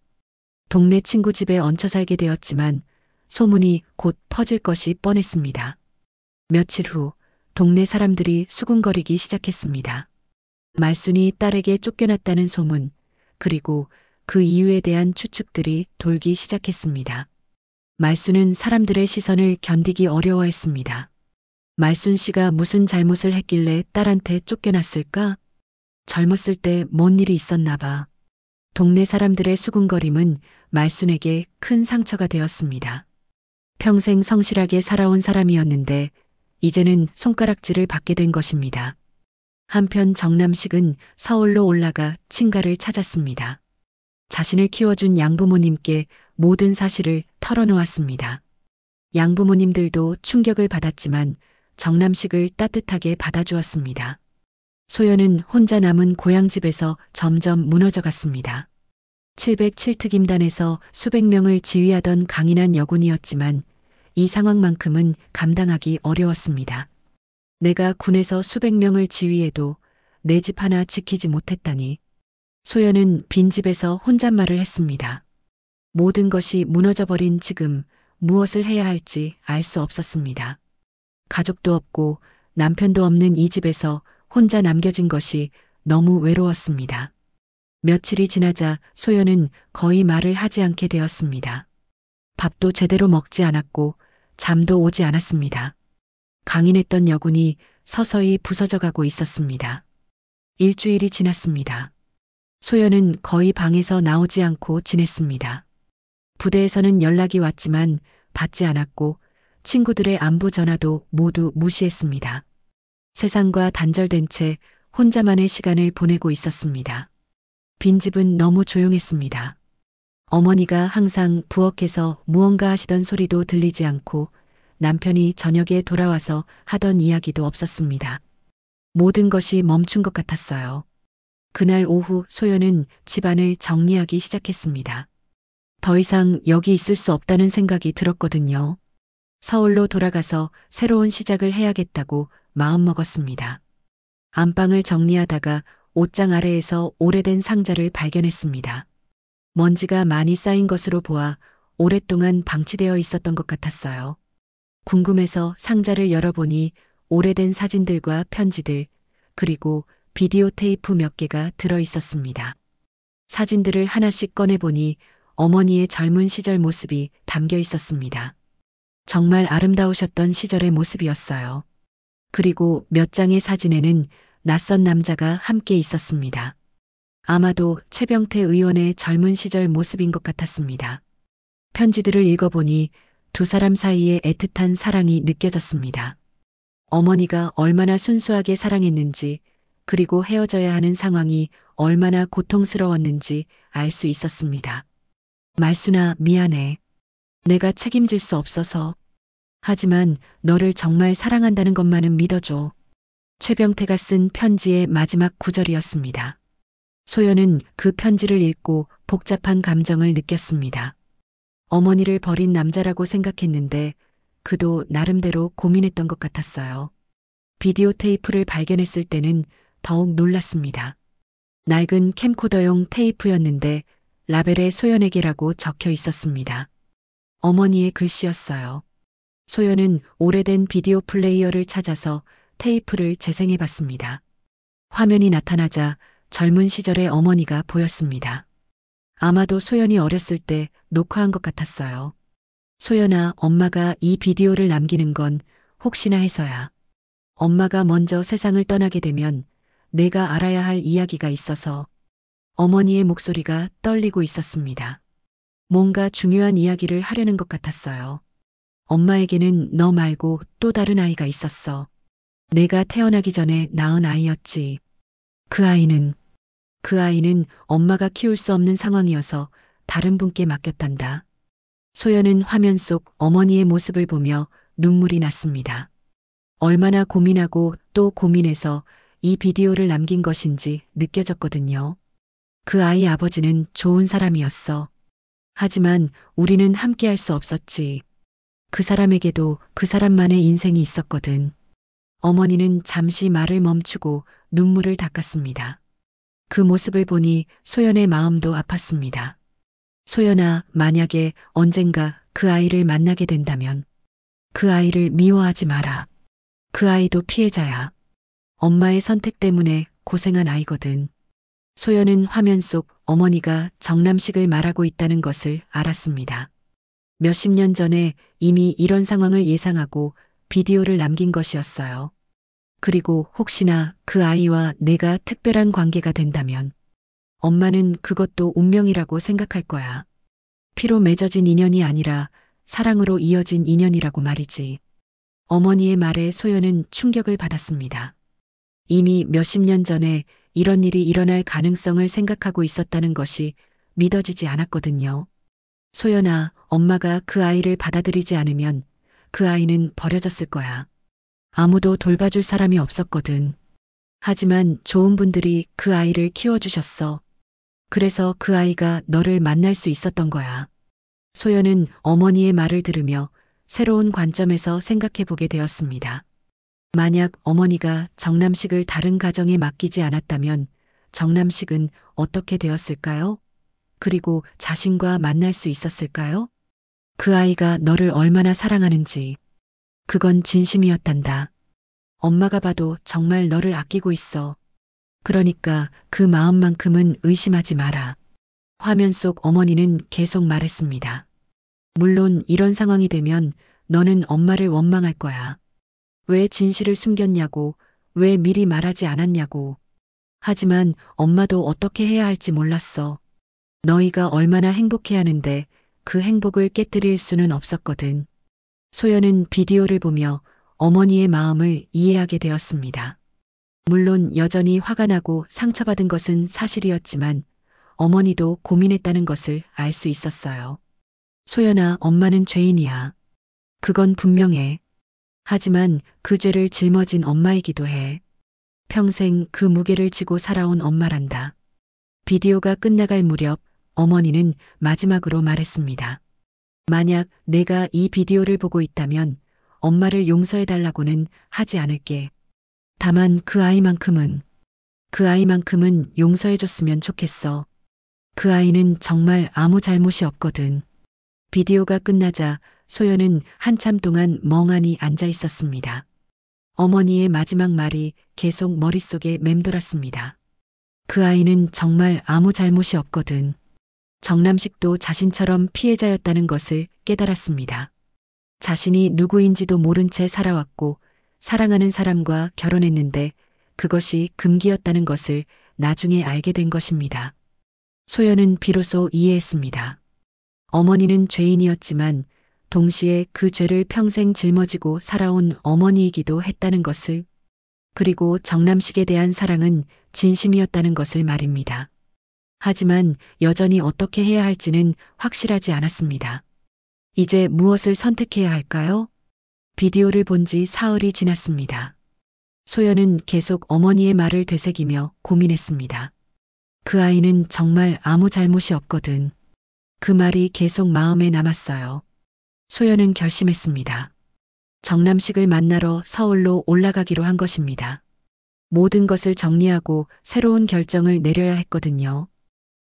동네 친구 집에 얹혀 살게 되었지만 소문이 곧 퍼질 것이 뻔했습니다. 며칠 후 동네 사람들이 수군거리기 시작했습니다. 말순이 딸에게 쫓겨났다는 소문, 그리고 그 이유에 대한 추측들이 돌기 시작했습니다. 말순은 사람들의 시선을 견디기 어려워했습니다. 말순 씨가 무슨 잘못을 했길래 딸한테 쫓겨났을까? 젊었을 때 뭔 일이 있었나 봐. 동네 사람들의 수군거림은 말순에게 큰 상처가 되었습니다. 평생 성실하게 살아온 사람이었는데 이제는 손가락질을 받게 된 것입니다. 한편 정남식은 서울로 올라가 친가를 찾았습니다. 자신을 키워준 양부모님께 모든 사실을 털어놓았습니다. 양부모님들도 충격을 받았지만 정남식을 따뜻하게 받아주었습니다. 소연은 혼자 남은 고향집에서 점점 무너져 갔습니다. 707특임단에서 수백 명을 지휘하던 강인한 여군이었지만 이 상황만큼은 감당하기 어려웠습니다. 내가 군에서 수백 명을 지휘해도 내 집 하나 지키지 못했다니. 소연은 빈집에서 혼잣말을 했습니다. 모든 것이 무너져버린 지금 무엇을 해야 할지 알 수 없었습니다. 가족도 없고 남편도 없는 이 집에서 혼자 남겨진 것이 너무 외로웠습니다. 며칠이 지나자 소연은 거의 말을 하지 않게 되었습니다. 밥도 제대로 먹지 않았고 잠도 오지 않았습니다. 강인했던 여군이 서서히 부서져가고 있었습니다. 일주일이 지났습니다. 소연은 거의 방에서 나오지 않고 지냈습니다. 부대에서는 연락이 왔지만 받지 않았고 친구들의 안부 전화도 모두 무시했습니다. 세상과 단절된 채 혼자만의 시간을 보내고 있었습니다. 빈집은 너무 조용했습니다. 어머니가 항상 부엌에서 무언가 하시던 소리도 들리지 않고 남편이 저녁에 돌아와서 하던 이야기도 없었습니다. 모든 것이 멈춘 것 같았어요. 그날 오후 소연은 집안을 정리하기 시작했습니다. 더 이상 여기 있을 수 없다는 생각이 들었거든요. 서울로 돌아가서 새로운 시작을 해야겠다고 마음먹었습니다. 안방을 정리하다가 옷장 아래에서 오래된 상자를 발견했습니다. 먼지가 많이 쌓인 것으로 보아 오랫동안 방치되어 있었던 것 같았어요. 궁금해서 상자를 열어보니 오래된 사진들과 편지들, 그리고 비디오 테이프 몇 개가 들어 있었습니다. 사진들을 하나씩 꺼내보니 어머니의 젊은 시절 모습이 담겨 있었습니다. 정말 아름다우셨던 시절의 모습이었어요. 그리고 몇 장의 사진에는 낯선 남자가 함께 있었습니다. 아마도 최병태 의원의 젊은 시절 모습인 것 같았습니다. 편지들을 읽어보니 두 사람 사이에 애틋한 사랑이 느껴졌습니다. 어머니가 얼마나 순수하게 사랑했는지, 그리고 헤어져야 하는 상황이 얼마나 고통스러웠는지 알 수 있었습니다. 말순아, 미안해. 내가 책임질 수 없어서. 하지만 너를 정말 사랑한다는 것만은 믿어줘. 최병태가 쓴 편지의 마지막 구절이었습니다. 소연은 그 편지를 읽고 복잡한 감정을 느꼈습니다. 어머니를 버린 남자라고 생각했는데 그도 나름대로 고민했던 것 같았어요. 비디오 테이프를 발견했을 때는 더욱 놀랐습니다. 낡은 캠코더용 테이프였는데 라벨에 소연에게라고 적혀 있었습니다. 어머니의 글씨였어요. 소연은 오래된 비디오 플레이어를 찾아서 테이프를 재생해 봤습니다. 화면이 나타나자 젊은 시절의 어머니가 보였습니다. 아마도 소연이 어렸을 때 녹화한 것 같았어요. 소연아, 엄마가 이 비디오를 남기는 건 혹시나 해서야. 엄마가 먼저 세상을 떠나게 되면 내가 알아야 할 이야기가 있어서. 어머니의 목소리가 떨리고 있었습니다. 뭔가 중요한 이야기를 하려는 것 같았어요. 엄마에게는 너 말고 또 다른 아이가 있었어. 내가 태어나기 전에 낳은 아이였지. 그 아이는 엄마가 키울 수 없는 상황이어서 다른 분께 맡겼단다. 소연은 화면 속 어머니의 모습을 보며 눈물이 났습니다. 얼마나 고민하고 또 고민해서 이 비디오를 남긴 것인지 느껴졌거든요. 그 아이 아버지는 좋은 사람이었어. 하지만 우리는 함께 할 수 없었지. 그 사람에게도 그 사람만의 인생이 있었거든. 어머니는 잠시 말을 멈추고 눈물을 닦았습니다. 그 모습을 보니 소연의 마음도 아팠습니다. 소연아, 만약에 언젠가 그 아이를 만나게 된다면 그 아이를 미워하지 마라. 그 아이도 피해자야. 엄마의 선택 때문에 고생한 아이거든. 소연은 화면 속 어머니가 정남식을 말하고 있다는 것을 알았습니다. 몇십 년 전에 이미 이런 상황을 예상하고 비디오를 남긴 것이었어요. 그리고 혹시나 그 아이와 내가 특별한 관계가 된다면 엄마는 그것도 운명이라고 생각할 거야. 피로 맺어진 인연이 아니라 사랑으로 이어진 인연이라고 말이지. 어머니의 말에 소연은 충격을 받았습니다. 이미 몇십 년 전에 이런 일이 일어날 가능성을 생각하고 있었다는 것이 믿어지지 않았거든요. 소연아, 엄마가 그 아이를 받아들이지 않으면 그 아이는 버려졌을 거야. 아무도 돌봐줄 사람이 없었거든. 하지만 좋은 분들이 그 아이를 키워주셨어. 그래서 그 아이가 너를 만날 수 있었던 거야. 소연은 어머니의 말을 들으며 새로운 관점에서 생각해 보게 되었습니다. 만약 어머니가 정남식을 다른 가정에 맡기지 않았다면 정남식은 어떻게 되었을까요? 그리고 자신과 만날 수 있었을까요? 그 아이가 너를 얼마나 사랑하는지. 그건 진심이었단다. 엄마가 봐도 정말 너를 아끼고 있어. 그러니까 그 마음만큼은 의심하지 마라. 화면 속 어머니는 계속 말했습니다. 물론 이런 상황이 되면 너는 엄마를 원망할 거야. 왜 진실을 숨겼냐고, 왜 미리 말하지 않았냐고. 하지만 엄마도 어떻게 해야 할지 몰랐어. 너희가 얼마나 행복해 하는데 그 행복을 깨뜨릴 수는 없었거든. 소연은 비디오를 보며 어머니의 마음을 이해하게 되었습니다. 물론 여전히 화가 나고 상처받은 것은 사실이었지만 어머니도 고민했다는 것을 알 수 있었어요. 소연아, 엄마는 죄인이야. 그건 분명해. 하지만 그 죄를 짊어진 엄마이기도 해. 평생 그 무게를 지고 살아온 엄마란다. 비디오가 끝나갈 무렵 어머니는 마지막으로 말했습니다. 만약 내가 이 비디오를 보고 있다면 엄마를 용서해달라고는 하지 않을게. 다만 그 아이만큼은 용서해줬으면 좋겠어. 그 아이는 정말 아무 잘못이 없거든. 비디오가 끝나자 소연은 한참 동안 멍하니 앉아 있었습니다. 어머니의 마지막 말이 계속 머릿속에 맴돌았습니다. 그 아이는 정말 아무 잘못이 없거든. 정남식도 자신처럼 피해자였다는 것을 깨달았습니다. 자신이 누구인지도 모른 채 살아왔고 사랑하는 사람과 결혼했는데 그것이 금기였다는 것을 나중에 알게 된 것입니다. 소연은 비로소 이해했습니다. 어머니는 죄인이었지만 동시에 그 죄를 평생 짊어지고 살아온 어머니이기도 했다는 것을, 그리고 정남식에 대한 사랑은 진심이었다는 것을 말입니다. 하지만 여전히 어떻게 해야 할지는 확실하지 않았습니다. 이제 무엇을 선택해야 할까요? 비디오를 본 지 사흘이 지났습니다. 소연은 계속 어머니의 말을 되새기며 고민했습니다. 그 아이는 정말 아무 잘못이 없거든. 그 말이 계속 마음에 남았어요. 소연은 결심했습니다. 정남식을 만나러 서울로 올라가기로 한 것입니다. 모든 것을 정리하고 새로운 결정을 내려야 했거든요.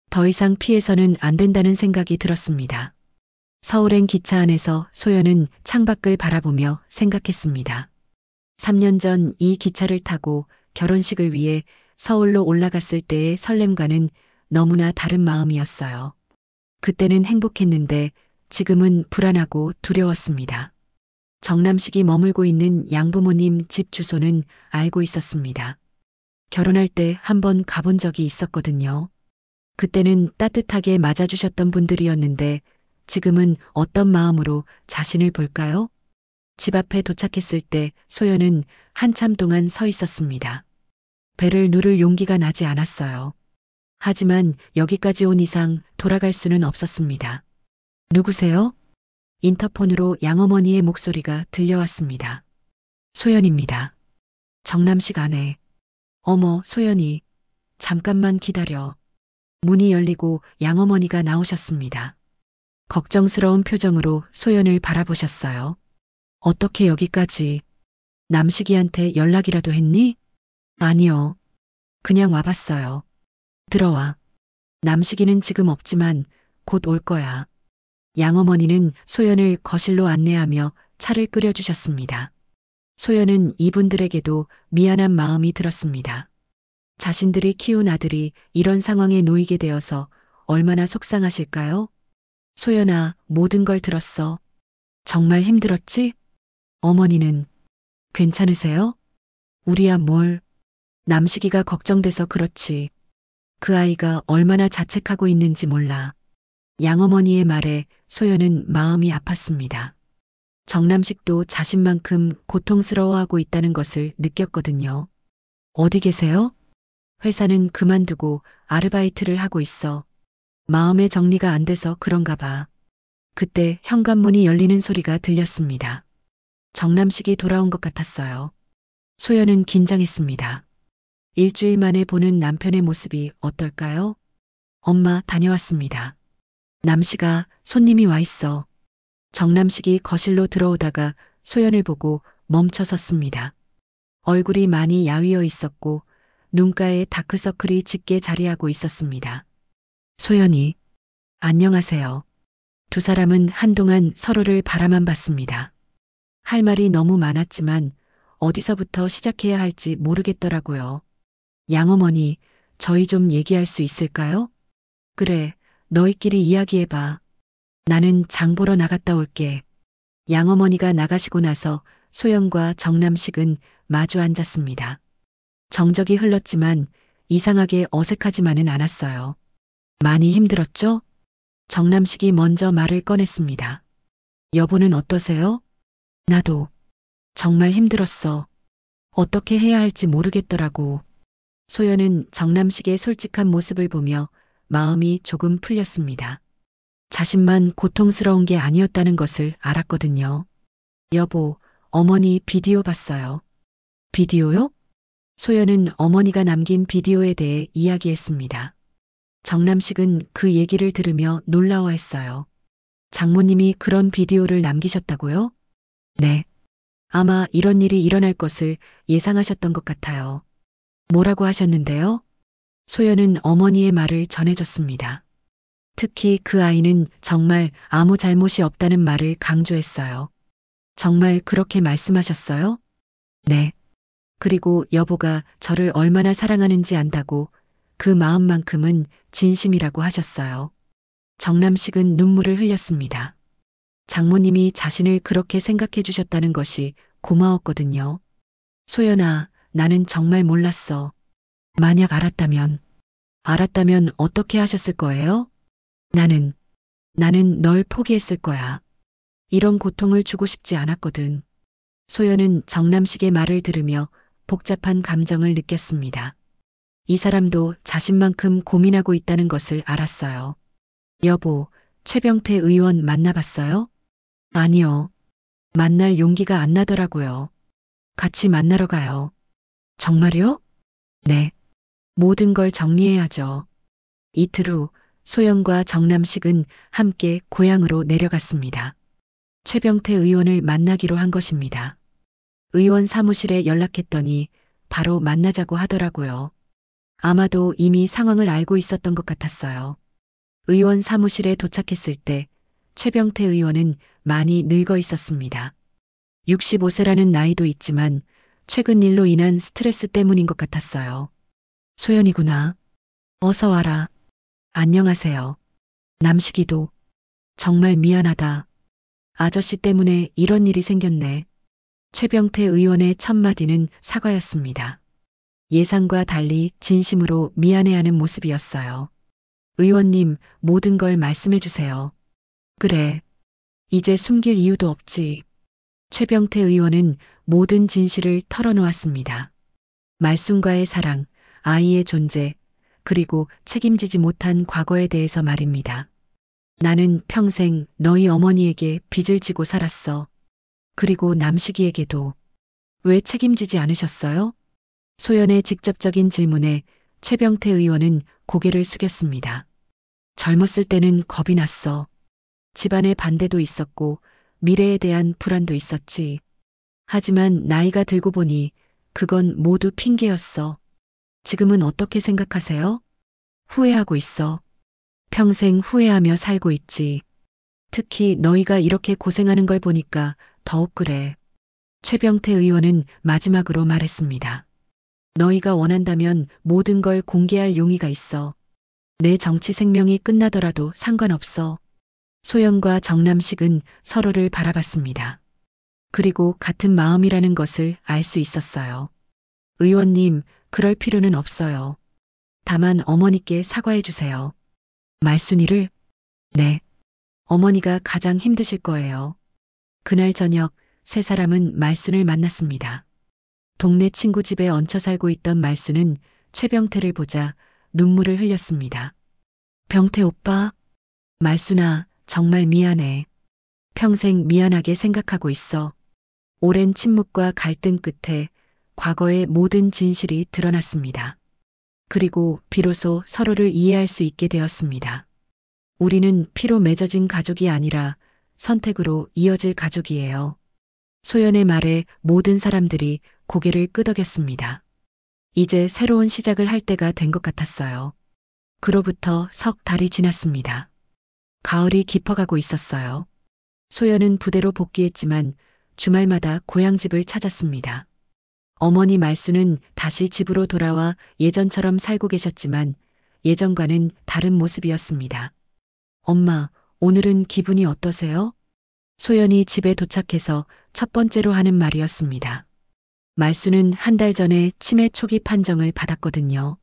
더 이상 피해서는 안 된다는 생각이 들었습니다. 서울행 기차 안에서 소연은 창밖을 바라보며 생각했습니다. 3년 전 이 기차를 타고 결혼식을 위해 서울로 올라갔을 때의 설렘과는 너무나 다른 마음이었어요. 그때는 행복했는데 지금은 불안하고 두려웠습니다. 정남식이 머물고 있는 양부모님 집 주소는 알고 있었습니다. 결혼할 때 한번 가본 적이 있었거든요. 그때는 따뜻하게 맞아주셨던 분들이었는데 지금은 어떤 마음으로 자신을 볼까요? 집 앞에 도착했을 때 소연은 한참 동안 서 있었습니다. 배를 누를 용기가 나지 않았어요. 하지만 여기까지 온 이상 돌아갈 수는 없었습니다. 누구세요? 인터폰으로 양어머니의 목소리가 들려왔습니다. 소연입니다. 정남식 아내. 어머, 소연이. 잠깐만 기다려. 문이 열리고 양어머니가 나오셨습니다. 걱정스러운 표정으로 소연을 바라보셨어요. 어떻게 여기까지? 남식이한테 연락이라도 했니? 아니요. 그냥 와봤어요. 들어와. 남식이는 지금 없지만 곧 올 거야. 양어머니는 소연을 거실로 안내하며 차를 끓여주셨습니다. 소연은 이분들에게도 미안한 마음이 들었습니다. 자신들이 키운 아들이 이런 상황에 놓이게 되어서 얼마나 속상하실까요? 소연아, 모든 걸 들었어. 정말 힘들었지? 어머니는 괜찮으세요? 우리야 뭘. 남식이가 걱정돼서 그렇지. 그 아이가 얼마나 자책하고 있는지 몰라. 양어머니의 말에 소연은 마음이 아팠습니다. 정남식도 자신만큼 고통스러워하고 있다는 것을 느꼈거든요. 어디 계세요? 회사는 그만두고 아르바이트를 하고 있어. 마음의 정리가 안 돼서 그런가 봐. 그때 현관문이 열리는 소리가 들렸습니다. 정남식이 돌아온 것 같았어요. 소연은 긴장했습니다. 일주일 만에 보는 남편의 모습이 어떨까요? 엄마, 다녀왔습니다. 남식아, 손님이 와 있어. 정남식이 거실로 들어오다가 소연을 보고 멈춰 섰습니다. 얼굴이 많이 야위어 있었고 눈가에 다크서클이 짙게 자리하고 있었습니다. 소연이, 안녕하세요. 두 사람은 한동안 서로를 바라만 봤습니다. 할 말이 너무 많았지만 어디서부터 시작해야 할지 모르겠더라고요. 양어머니, 저희 좀 얘기할 수 있을까요? 그래, 너희끼리 이야기해봐. 나는 장 보러 나갔다 올게. 양어머니가 나가시고 나서 소연과 정남식은 마주 앉았습니다. 정적이 흘렀지만 이상하게 어색하지만은 않았어요. 많이 힘들었죠? 정남식이 먼저 말을 꺼냈습니다. 여보는 어떠세요? 나도 정말 힘들었어. 어떻게 해야 할지 모르겠더라고. 소연은 정남식의 솔직한 모습을 보며 마음이 조금 풀렸습니다. 자신만 고통스러운 게 아니었다는 것을 알았거든요. 여보, 어머니 비디오 봤어요. 비디오요? 소연은 어머니가 남긴 비디오에 대해 이야기했습니다. 정남식은 그 얘기를 들으며 놀라워했어요. 장모님이 그런 비디오를 남기셨다고요? 네. 아마 이런 일이 일어날 것을 예상하셨던 것 같아요. 뭐라고 하셨는데요? 소연은 어머니의 말을 전해줬습니다. 특히 그 아이는 정말 아무 잘못이 없다는 말을 강조했어요. 정말 그렇게 말씀하셨어요? 네. 그리고 여보가 저를 얼마나 사랑하는지 안다고 그 마음만큼은 진심이라고 하셨어요. 정남식은 눈물을 흘렸습니다. 장모님이 자신을 그렇게 생각해 주셨다는 것이 고마웠거든요. 소연아, 나는 정말 몰랐어. 만약 알았다면 어떻게 하셨을 거예요? 나는 널 포기했을 거야. 이런 고통을 주고 싶지 않았거든. 소연은 정남식의 말을 들으며 복잡한 감정을 느꼈습니다. 이 사람도 자신만큼 고민하고 있다는 것을 알았어요. 여보, 최병태 의원 만나봤어요? 아니요. 만날 용기가 안 나더라고요. 같이 만나러 가요. 정말요? 네. 모든 걸 정리해야죠. 이틀 후 소영과 정남식은 함께 고향으로 내려갔습니다. 최병태 의원을 만나기로 한 것입니다. 의원 사무실에 연락했더니 바로 만나자고 하더라고요. 아마도 이미 상황을 알고 있었던 것 같았어요. 의원 사무실에 도착했을 때 최병태 의원은 많이 늙어 있었습니다. 65세라는 나이도 있지만 최근 일로 인한 스트레스 때문인 것 같았어요. 소연이구나. 어서 와라. 안녕하세요. 남식이도. 정말 미안하다. 아저씨 때문에 이런 일이 생겼네. 최병태 의원의 첫마디는 사과였습니다. 예상과 달리 진심으로 미안해하는 모습이었어요. 의원님, 모든 걸 말씀해 주세요. 그래. 이제 숨길 이유도 없지. 최병태 의원은 모든 진실을 털어놓았습니다. 말순과의 사랑, 아이의 존재, 그리고 책임지지 못한 과거에 대해서 말입니다. 나는 평생 너희 어머니에게 빚을 지고 살았어. 그리고 남식이에게도. 왜 책임지지 않으셨어요? 소연의 직접적인 질문에 최병태 의원은 고개를 숙였습니다. 젊었을 때는 겁이 났어. 집안의 반대도 있었고 미래에 대한 불안도 있었지. 하지만 나이가 들고 보니 그건 모두 핑계였어. 지금은 어떻게 생각하세요? 후회하고 있어. 평생 후회하며 살고 있지. 특히 너희가 이렇게 고생하는 걸 보니까 더욱 그래. 최병태 의원은 마지막으로 말했습니다. 너희가 원한다면 모든 걸 공개할 용의가 있어. 내 정치 생명이 끝나더라도 상관없어. 소영과 정남식은 서로를 바라봤습니다. 그리고 같은 마음이라는 것을 알 수 있었어요. 의원님, 그럴 필요는 없어요. 다만 어머니께 사과해 주세요. 말순이를? 네. 어머니가 가장 힘드실 거예요. 그날 저녁 세 사람은 말순을 만났습니다. 동네 친구 집에 얹혀 살고 있던 말순은 최병태를 보자 눈물을 흘렸습니다. 병태 오빠, 말순아, 정말 미안해. 평생 미안하게 생각하고 있어. 오랜 침묵과 갈등 끝에 과거의 모든 진실이 드러났습니다. 그리고 비로소 서로를 이해할 수 있게 되었습니다. 우리는 피로 맺어진 가족이 아니라 선택으로 이어질 가족이에요. 소연의 말에 모든 사람들이 고개를 끄덕였습니다. 이제 새로운 시작을 할 때가 된 것 같았어요. 그로부터 석 달이 지났습니다. 가을이 깊어가고 있었어요. 소연은 부대로 복귀했지만 주말마다 고향집을 찾았습니다. 어머니 말순은 다시 집으로 돌아와 예전처럼 살고 계셨지만 예전과는 다른 모습이었습니다. 엄마, 오늘은 기분이 어떠세요? 소연이 집에 도착해서 첫 번째로 하는 말이었습니다. 말순은 한 달 전에 치매 초기 판정을 받았거든요.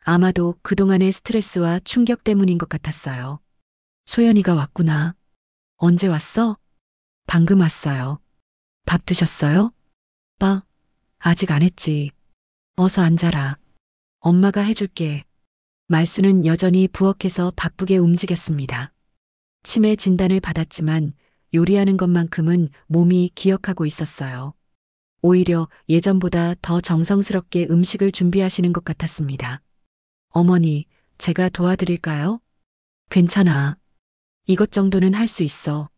아마도 그동안의 스트레스와 충격 때문인 것 같았어요. 소연이가 왔구나. 언제 왔어? 방금 왔어요. 밥 드셨어요? 아직 안 했지. 어서 앉아라. 엄마가 해줄게. 말순은 여전히 부엌에서 바쁘게 움직였습니다. 치매 진단을 받았지만 요리하는 것만큼은 몸이 기억하고 있었어요. 오히려 예전보다 더 정성스럽게 음식을 준비하시는 것 같았습니다. 어머니, 제가 도와드릴까요? 괜찮아. 이것 정도는 할 수 있어.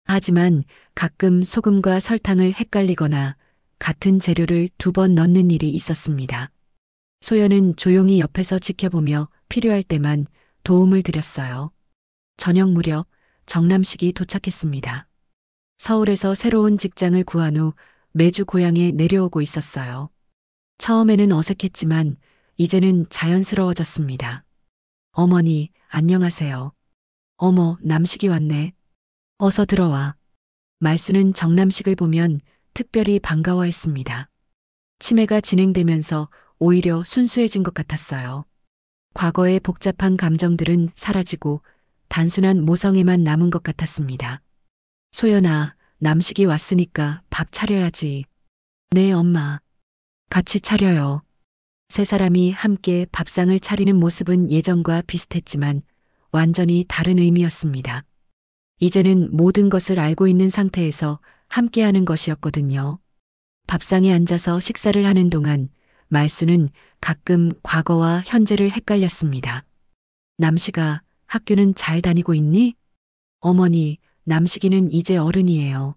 하지만 가끔 소금과 설탕을 헷갈리거나 같은 재료를 2번 넣는 일이 있었습니다. 소연은 조용히 옆에서 지켜보며 필요할 때만 도움을 드렸어요. 저녁 무렵 정남식이 도착했습니다. 서울에서 새로운 직장을 구한 후 매주 고향에 내려오고 있었어요. 처음에는 어색했지만 이제는 자연스러워졌습니다. 어머니, 안녕하세요. 어머, 남식이 왔네. 어서 들어와. 말수는 정남식을 보면 특별히 반가워했습니다. 치매가 진행되면서 오히려 순수해진 것 같았어요. 과거의 복잡한 감정들은 사라지고 단순한 모성애만 남은 것 같았습니다. 소연아, 남식이 왔으니까 밥 차려야지. 네, 엄마. 같이 차려요. 세 사람이 함께 밥상을 차리는 모습은 예전과 비슷했지만 완전히 다른 의미였습니다. 이제는 모든 것을 알고 있는 상태에서 함께하는 것이었거든요. 밥상에 앉아서 식사를 하는 동안 말수는 가끔 과거와 현재를 헷갈렸습니다. 남식아, 학교는 잘 다니고 있니? 어머니, 남식이는 이제 어른이에요.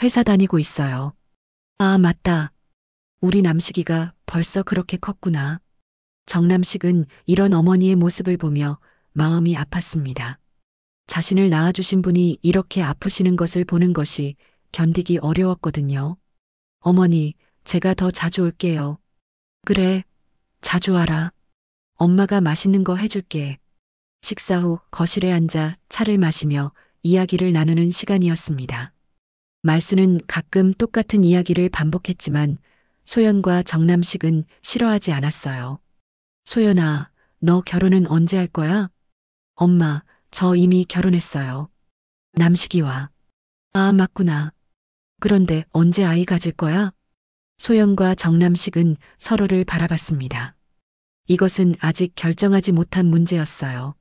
회사 다니고 있어요. 아, 맞다. 우리 남식이가 벌써 그렇게 컸구나. 정남식은 이런 어머니의 모습을 보며 마음이 아팠습니다. 자신을 낳아주신 분이 이렇게 아프시는 것을 보는 것이 견디기 어려웠거든요. 어머니, 제가 더 자주 올게요. 그래, 자주 와라. 엄마가 맛있는 거 해줄게. 식사 후 거실에 앉아 차를 마시며 이야기를 나누는 시간이었습니다. 말수는 가끔 똑같은 이야기를 반복했지만 소연과 정남식은 싫어하지 않았어요. 소연아, 너 결혼은 언제 할 거야? 엄마, 저 이미 결혼했어요. 남식이와. 아, 맞구나. 그런데 언제 아이 가질 거야? 소연과 정남식은 서로를 바라봤습니다. 이것은 아직 결정하지 못한 문제였어요.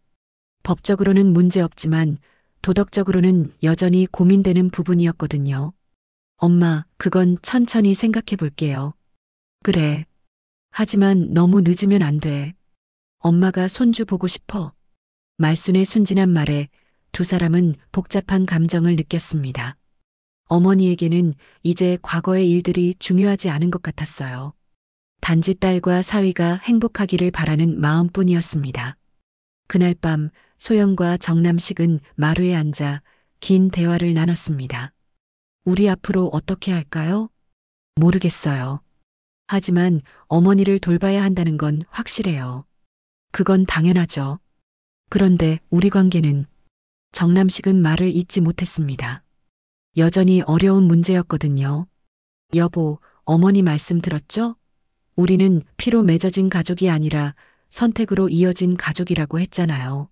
법적으로는 문제없지만 도덕적으로는 여전히 고민되는 부분이었거든요. 엄마, 그건 천천히 생각해 볼게요. 그래. 하지만 너무 늦으면 안 돼. 엄마가 손주 보고 싶어. 말순의 순진한 말에 두 사람은 복잡한 감정을 느꼈습니다. 어머니에게는 이제 과거의 일들이 중요하지 않은 것 같았어요. 단지 딸과 사위가 행복하기를 바라는 마음뿐이었습니다. 그날 밤 소영과 정남식은 마루에 앉아 긴 대화를 나눴습니다. 우리 앞으로 어떻게 할까요? 모르겠어요. 하지만 어머니를 돌봐야 한다는 건 확실해요. 그건 당연하죠. 그런데 우리 관계는 정남식은 말을 잇지 못했습니다. 여전히 어려운 문제였거든요. 여보, 어머니 말씀 들었죠? 우리는 피로 맺어진 가족이 아니라 선택으로 이어진 가족이라고 했잖아요.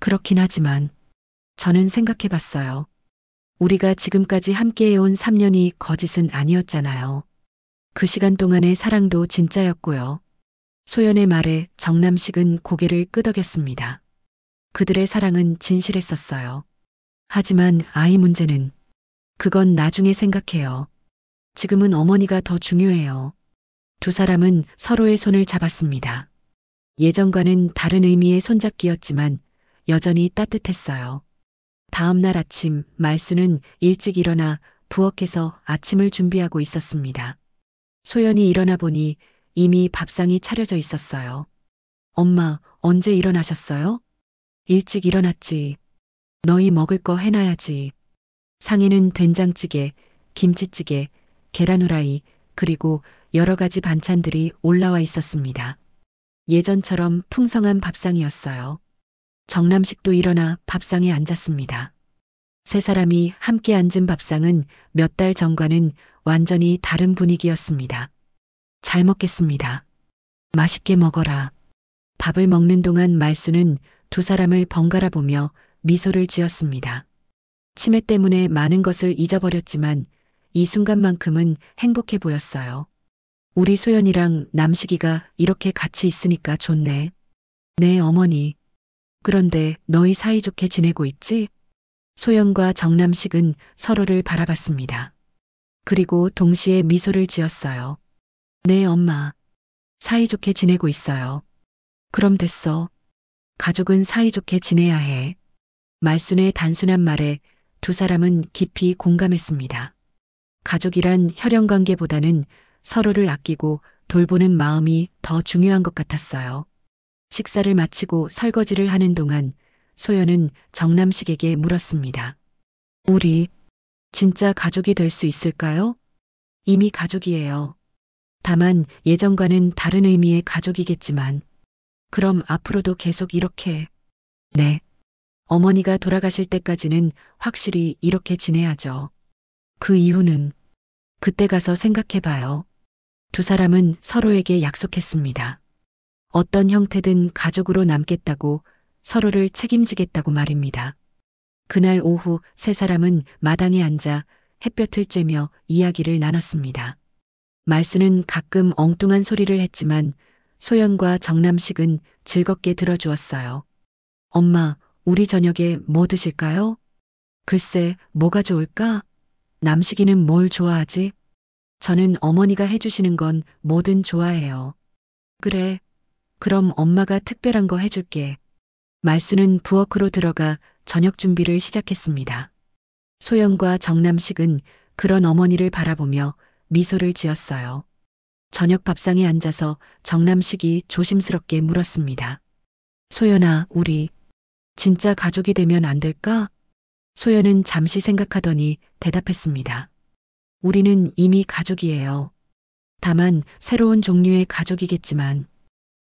그렇긴 하지만 저는 생각해 봤어요. 우리가 지금까지 함께해온 3년이 거짓은 아니었잖아요. 그 시간 동안의 사랑도 진짜였고요. 소연의 말에 정남식은 고개를 끄덕였습니다. 그들의 사랑은 진실했었어요. 하지만 아이 문제는 그건 나중에 생각해요. 지금은 어머니가 더 중요해요. 두 사람은 서로의 손을 잡았습니다. 예전과는 다른 의미의 손잡기였지만 여전히 따뜻했어요. 다음 날 아침 말수는 일찍 일어나 부엌에서 아침을 준비하고 있었습니다. 소연이 일어나 보니 이미 밥상이 차려져 있었어요. 엄마, 언제 일어나셨어요? 일찍 일어났지. 너희 먹을 거 해놔야지. 상에는 된장찌개, 김치찌개, 계란 후라이, 그리고 여러 가지 반찬들이 올라와 있었습니다. 예전처럼 풍성한 밥상이었어요. 정남식도 일어나 밥상에 앉았습니다. 세 사람이 함께 앉은 밥상은 몇 달 전과는 완전히 다른 분위기였습니다. 잘 먹겠습니다. 맛있게 먹어라. 밥을 먹는 동안 말수는 두 사람을 번갈아 보며 미소를 지었습니다. 치매 때문에 많은 것을 잊어버렸지만 이 순간만큼은 행복해 보였어요. 우리 소연이랑 남식이가 이렇게 같이 있으니까 좋네. 네, 어머니. 그런데 너희 사이좋게 지내고 있지? 소연과 정남식은 서로를 바라봤습니다. 그리고 동시에 미소를 지었어요. 네, 엄마. 사이좋게 지내고 있어요. 그럼 됐어. 가족은 사이좋게 지내야 해. 말순의 단순한 말에 두 사람은 깊이 공감했습니다. 가족이란 혈연 관계보다는 서로를 아끼고 돌보는 마음이 더 중요한 것 같았어요. 식사를 마치고 설거지를 하는 동안 소연은 정남식에게 물었습니다. 우리 진짜 가족이 될 수 있을까요? 이미 가족이에요. 다만 예전과는 다른 의미의 가족이겠지만 그럼 앞으로도 계속 이렇게. 네. 어머니가 돌아가실 때까지는 확실히 이렇게 지내야죠. 그 이유는 그때 가서 생각해봐요. 두 사람은 서로에게 약속했습니다. 어떤 형태든 가족으로 남겠다고, 서로를 책임지겠다고 말입니다. 그날 오후 세 사람은 마당에 앉아 햇볕을 쬐며 이야기를 나눴습니다. 말수는 가끔 엉뚱한 소리를 했지만 소연과 정남식은 즐겁게 들어주었어요. 엄마, 우리 저녁에 뭐 드실까요? 글쎄, 뭐가 좋을까? 남식이는 뭘 좋아하지? 저는 어머니가 해주시는 건 뭐든 좋아해요. 그래. 그럼 엄마가 특별한 거 해줄게. 말수는 부엌으로 들어가 저녁 준비를 시작했습니다. 소영과 정남식은 그런 어머니를 바라보며 미소를 지었어요. 저녁 밥상에 앉아서 정남식이 조심스럽게 물었습니다. 소연아, 우리 진짜 가족이 되면 안 될까? 소연은 잠시 생각하더니 대답했습니다. 우리는 이미 가족이에요. 다만 새로운 종류의 가족이겠지만.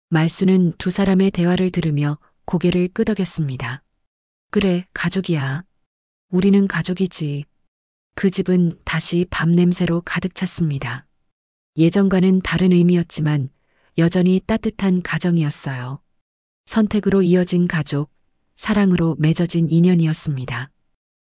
말수는 두 사람의 대화를 들으며 고개를 끄덕였습니다. 그래, 가족이야. 우리는 가족이지. 그 집은 다시 밤 냄새로 가득 찼습니다. 예전과는 다른 의미였지만 여전히 따뜻한 가정이었어요. 선택으로 이어진 가족, 사랑으로 맺어진 인연이었습니다.